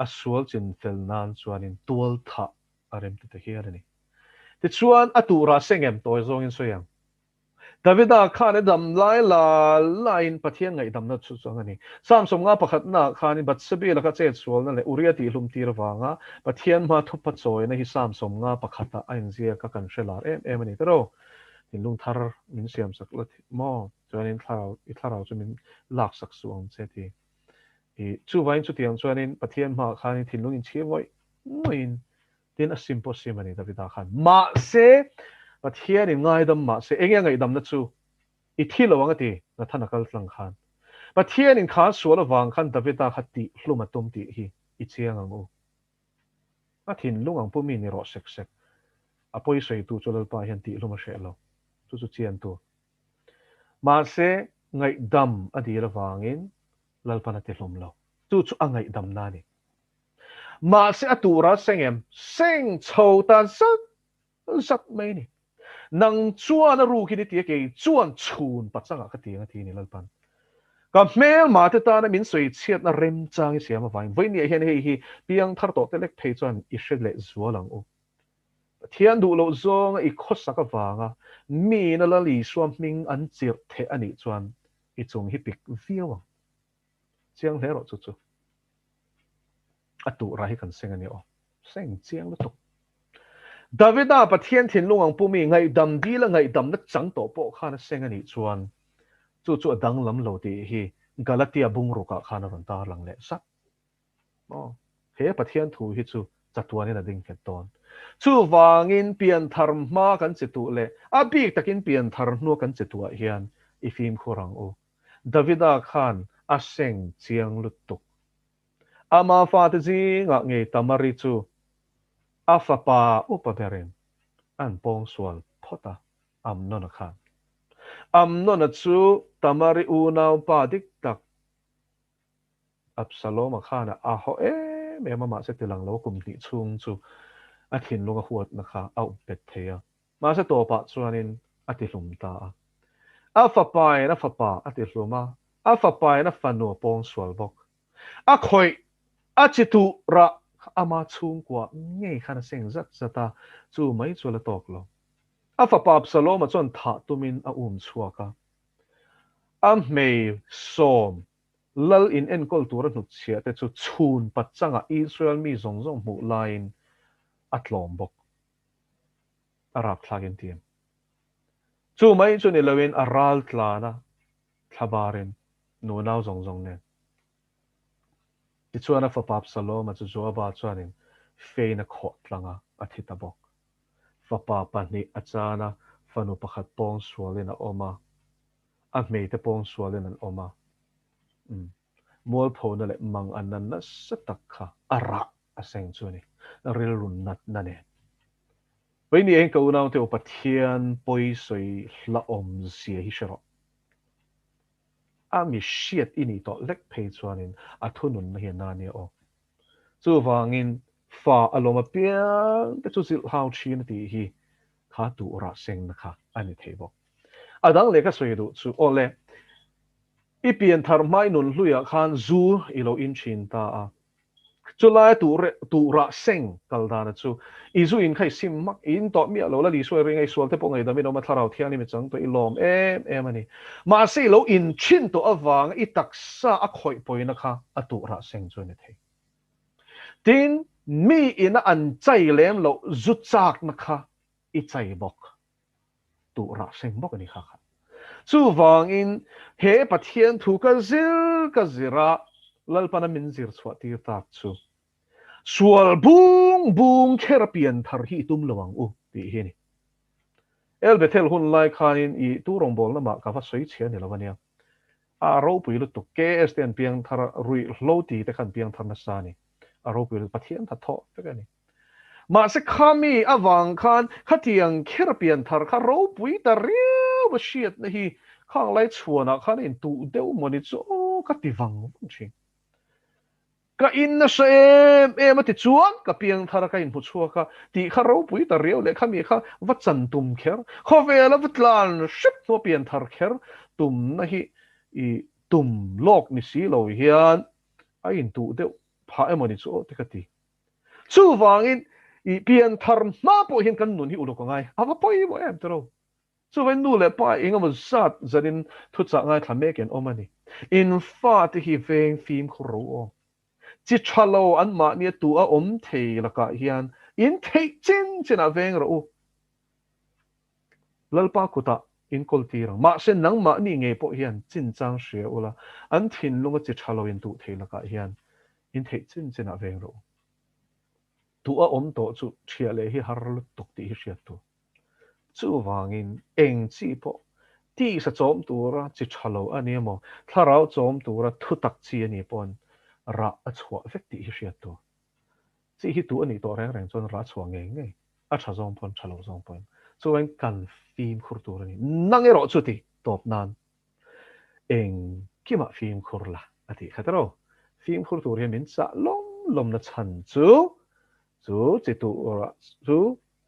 aswal chin fel nan chuanin tual tha arem te hiar ni ti chuan atura sengem toy zong in soyang Davida khan dam lai la line pathian ngai dam na chu changani samsom nga pakhat na khan bat sabi la ka che chol na le uria ti hlum tir wanga pathian ma thupa choi na hi samsom nga pakhata ain zia ka kan shelar em ani tero tin lung thar min siam sak la mo chuanin tharau chu min lak sak suang che ti I chu vain chu tiang chuanin pathian ma khan tin lung in chhiwoi moin tin a simple simani Davida khan ma se pathian in ngai dam ma se engya ngai dam na chu I thilo wanga ti na thanakal tlang khan pathian in kha suala wang khan Davida khati hluma tum ti hi I chiang angu a thin lungang pumi ni ro sek apoi sei tu cholal pa hian ti hluma shelo chu chian tu ma se ngai dam adira wangin lalpana te hlum lo chu angai dam na ni ma se atura sengem seng chhota sat mai ni nang chuan a ru ki ni ti ke chuan chhun pachanga ka tinga thi ni lalpan ka mel ma te ta na min soi chiat na rem chang siam vain voi ni hian hi piang thar to te lek thei chuan I hret le zualang u thian du lo zong I khosa ka wanga mi na la li suam ming an chir the ani chuan I chung hi pik viaw chiang hlero chu atu ra hi kan seng ani o seng chiang lu tuk Davida Pathian Thin Lungang Pumi ngai dam di la ngai dam na chang to po khana seng ani chuan chu dang lam lo ti hi Galatia bungru ka khana ron tar lang le sat o he Pathian thu hi chu chatuani na ding ket ton chu wangin pian thar ma kan chitu le a bik takin pian thar nu kan chitu a hian ifim khurang o Davida Khan a seng chiang lu tuk ama fa te ji nga nge tamari chu afapa upaberin an pong sual phota amnon khan amnon chu tamari unaw pa dik tak Absalom khana a ho me mama se tilang lo kum ti chung chu a thin lunga huat na kha au pet theya ma se to pa chuanin a ti hlum ta a fa pa a ti hluma a fa pa na fanu pong sual bok a khoi a chitu ra ama chung kwa nge khana seng zat zata chu mai chu la tok lo a fa pa Absalom chon tha tumin a chuaka a mei som lal in en kol tur nu chia te chu chun pachanga Israel mi zong zong mu line atlom bok arab thlagin tiam chu mai chu ni lawin aral tlana thabarin nu naw zong zong ne ti chuana fa pap saloma chu zo ba chuanin feina kho tlanga athita bok fa pa pani achana fanu pakhat pong sualin a oma a mei te pong sualin an oma mol phone le mang anan na satakha ara aseng chuni ril run nat nane với ni anh câu nào thì Pathian bôi soi la sia hi shero mi shiat ini to lek phe chuanin a thunun hi na ni o chu wangin fa aloma piang te chu sil hau chin ti hi kha tu ra seng na kha ani thebo adang le ka soi du chu ole ipian thar mai nun hluya khan zu ilo in chin ta a chulai tu ra seng kaldana chu izu in khai sim mak in to mi lo la li soi ringai sual te pongai da mi no ma tharau thiani mi chang to ilom em ani ma se lo in chin to awang i taksa a khoi poina kha atu ra seng chu ni thei tin mi in an chai lem lo zu chak na kha i chai bok tu ra seng bok ani kha chu wang in he Pathian thu ka zira lalpana min zir chwa ti tak chu sual bung therapian thar hi tum lawang u ti hi ni el betel hun lai khanin I tu rong bol na ma ka fa soi chhe ni lawania a ro pui lu tu ke esten piang thar rui hlo ti te khan piang thar na sa ni a ro pui Pathian tha tho te ka ni ma se khami awang khan khatiang therapian thar kha ro pui ta riu ba shiat na hi khang lai chuana khan in tu deu moni chu ka ti wang chi ka in na sa em ati chuan ka piang thara ka in pu chua ka ti kha ro pui ta riau le khami kha va chan tum kher kho vela vatlan ship to pian thar kher tum na hi I tum lok ni si lo hian a in tu de pha emoni chu te ka ti chu wangin I pian thar ma po hin kan nun hi ulo ko ngai ava poi mo em tro chu wen nu le pa inga mo sat zanin thu cha ngai thame ken omani in fa ti hi veng fim khro chỉ chalo an ma nia tu a om thei la ka hian in thei chin a veng ro lalpa kuta in kolti rang ma sen nang ma ni nge po hian chin chang shria ula an thin lunga chi chalo in tu thei la ka hian in thei chin a veng ro tu a om to chu thia le hi har lu tuk ti hi hriat tu chu wangin eng chi po ti sa chom tu ra chi chalo ani mo tharau chom tu ra thu tak chi ani pon ra a chua vek ti hi hriat tu chi hi tu ani to reng chon ra chua nge nge a tha zong pon chalo zong pon chuan kan fim khur tur ani nang ero chu ti top nan eng kima fim khur la ati khataro fim khur tur hi min cha lom na chan chu chi tu ra chu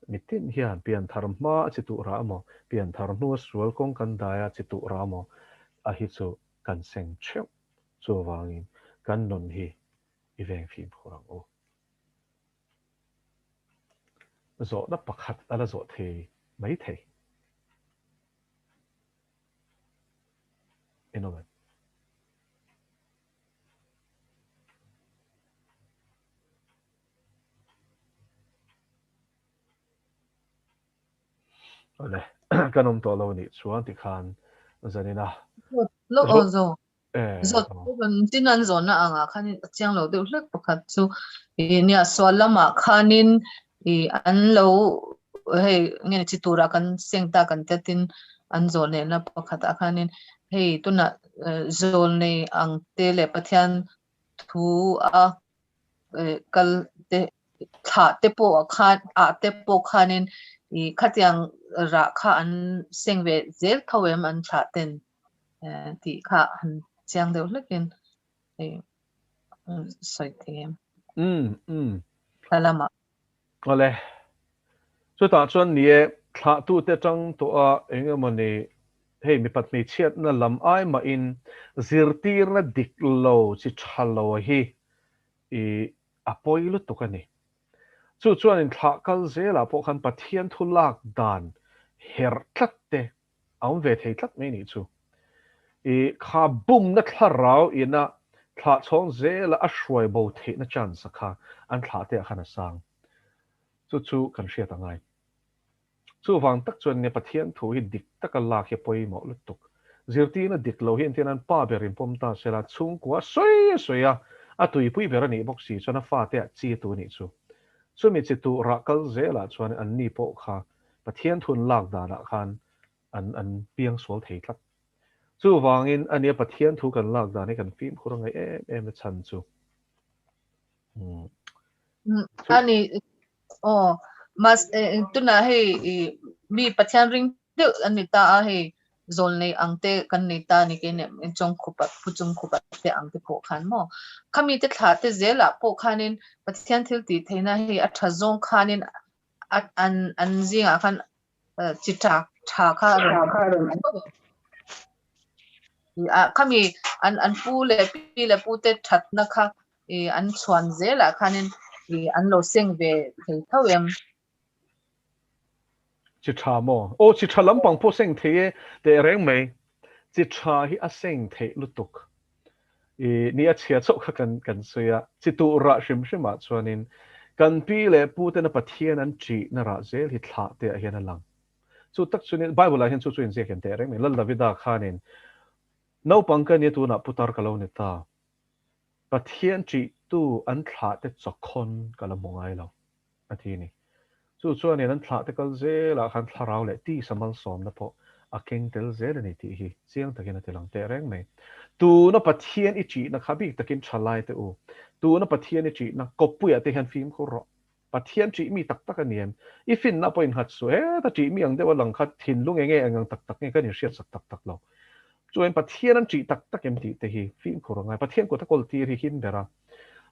mitin hian pian thar ma chi tu ra mo pian thar nu sual kong kan daya chi tu ra mo a hi chu kan seng cheu chu wangin kan non hi I veng fim khurang o zo na pakhat ala zo the mai the enomen ole kanom to lo ni chuan ti khan zanina lo ozo zo eh kan tinan zona anga khanin chiang lo de hlek pakhat chu nia swalama khanin an lo hei nge chi tura kan sengta kan tatin an zone na pakhat khanin hei tuna zol nei ang te le pathian thu a kal te tha te po khan a te po khanin khatyang ra kha an sengwe zel thawem an tha ten ti kha han chiang deuh hlekin soi them kalama ole chu ta chuan nie thla tu te tang to a engemani hei mi pat mi chiat na lam ai ma in zirtir na dik lo chi thalo hi i apoi lu to ka ni chu chuan in thla kal zela po khan pathian thu lak dan her tlat te aum ve thei tlat mai ni chu i kha bum na thlarau ina thla chong zela a hruai bo the na chan sakha an thla te khana sang chu kan hriat angai chu wang tak chuan ne pathian thu hi dik taka la khe poi mo lutuk zirti na dik lo hian tian an pa berin pom ta sela chung kwa soya a tui pui ber ani boxi chuan a fa te chi tu ni chu chu mi chi tu ra kal zela chuan an ni po kha pathian thun lak da na khan an piang sol thei tlat chu wangin ania pathian thu kan lak da ni kan fim khurang em chan chu ani mas tuna hei mi pathian ring de anita a hei zol nei angte kan nei ta ni ke ne chong khupa puchung khupa te angte po khan mo khami te thla te zela po khanin pathian thil ti theina hei a tha zong khanin an zinga khan chita tha kha khami an pu le pi le pu te that na kha an chuan zela khanin an lo seng ve thei thawem chi tha mo o chi tha lampang po seng the te reng mai chi tha hi a seng the lutuk ni a chia chok kha kan suya chi tu ra shim shima chuanin kan pi le pu te na pathian an chi na ra zel hi thla te a hian alang chu tak chunin bible a hian chu in zek te reng mai lal davida khanin no pangka ni tu na putar kalo ni ta pathian chi tu an thla te chokhon kala mongai lo athi ni chu chuan an thla te kal zela khan thlarau le ti samal som na po a keng tel zel ni ti hi chiang takin te lang te reng mai tu na pathian i chi na khabi takin thalai te u tu na pathian i chi na kopuya te han film ko ro pathian chi mi tak tak aniam i fin na point hat su ta chi mi ang de walang khat thin lung enge angang tak tak nge kan riat sak tak tak lo chuan pathian an chi tak tak em ti te hi film ko rongai pathian ko ta kol ti ri hin bera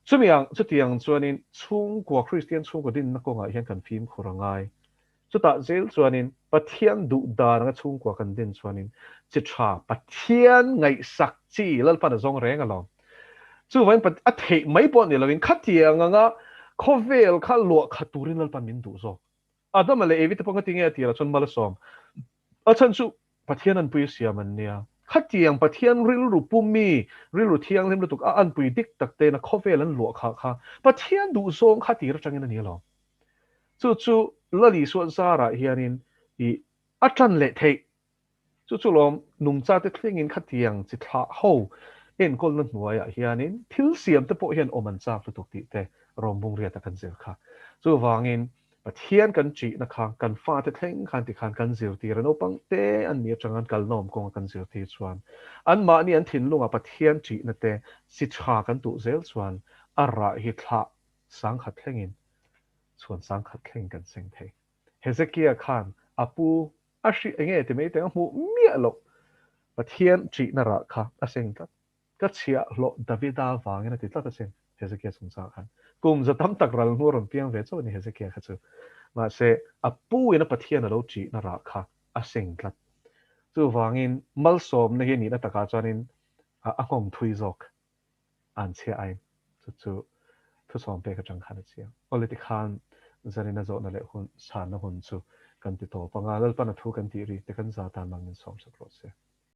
chu tiang chuanin chung kwa Christian chung ko din na ko ngai hian kan film ko rongai chu ta zel chuanin pathian du da nga chung kwa kan din chuanin chi tha pathian ngai sak chi lal pa na zong reng along chu wain pat a thei mai pon ni lovin khatiang nga khovel kha lo khaturin lal pa min du zo adam le evit pong tinge ti la chon mal som a chan chu pathian an pui siam an nia khatiang pathian ril ru pumi ril ru thiang lim lutuk a an pui dik tak te na khovel an lo kha pathian du zong khatir changin ani lo chu lali suan sara hianin I atran le thei chu lom nung cha te thlingin khatiang chi tha ho en kol na hnuaya hianin thil siam te po hian oman cha lutuk ti te rombung ria ta kan zel kha chu wangin pathian kan chi na kha kan fa te thleng khan ti khan kan zir ti rano pang te an ni changan kal nom kong kan zir ti chuan an ma ni an thin lunga pathian chi na te si tha kan tu zel chuan ara hi thla sang khat thlengin chuan sang khat thleng kan seng thei Hezekiah khan apu ashi enge te me te mu mia lo pathian chi na ra kha aseng ta ka chia lo davida wangena ti tla sen Hezekiah chung sa khan kum za tam tak ral nu ron piang ve chaw ni Hezekiah kha chu ma se apu ina pathian lo chi na ra kha aseng tlat chu wangin mal som na hi ni na taka chanin a ngom thui zok an chia ai chu thu som pe ka chang khan chia oleti khan zanina zo na le hun san na hun chu kan ti to pangalal pan thu kan ti ri te kan za tan mangin som sa pro se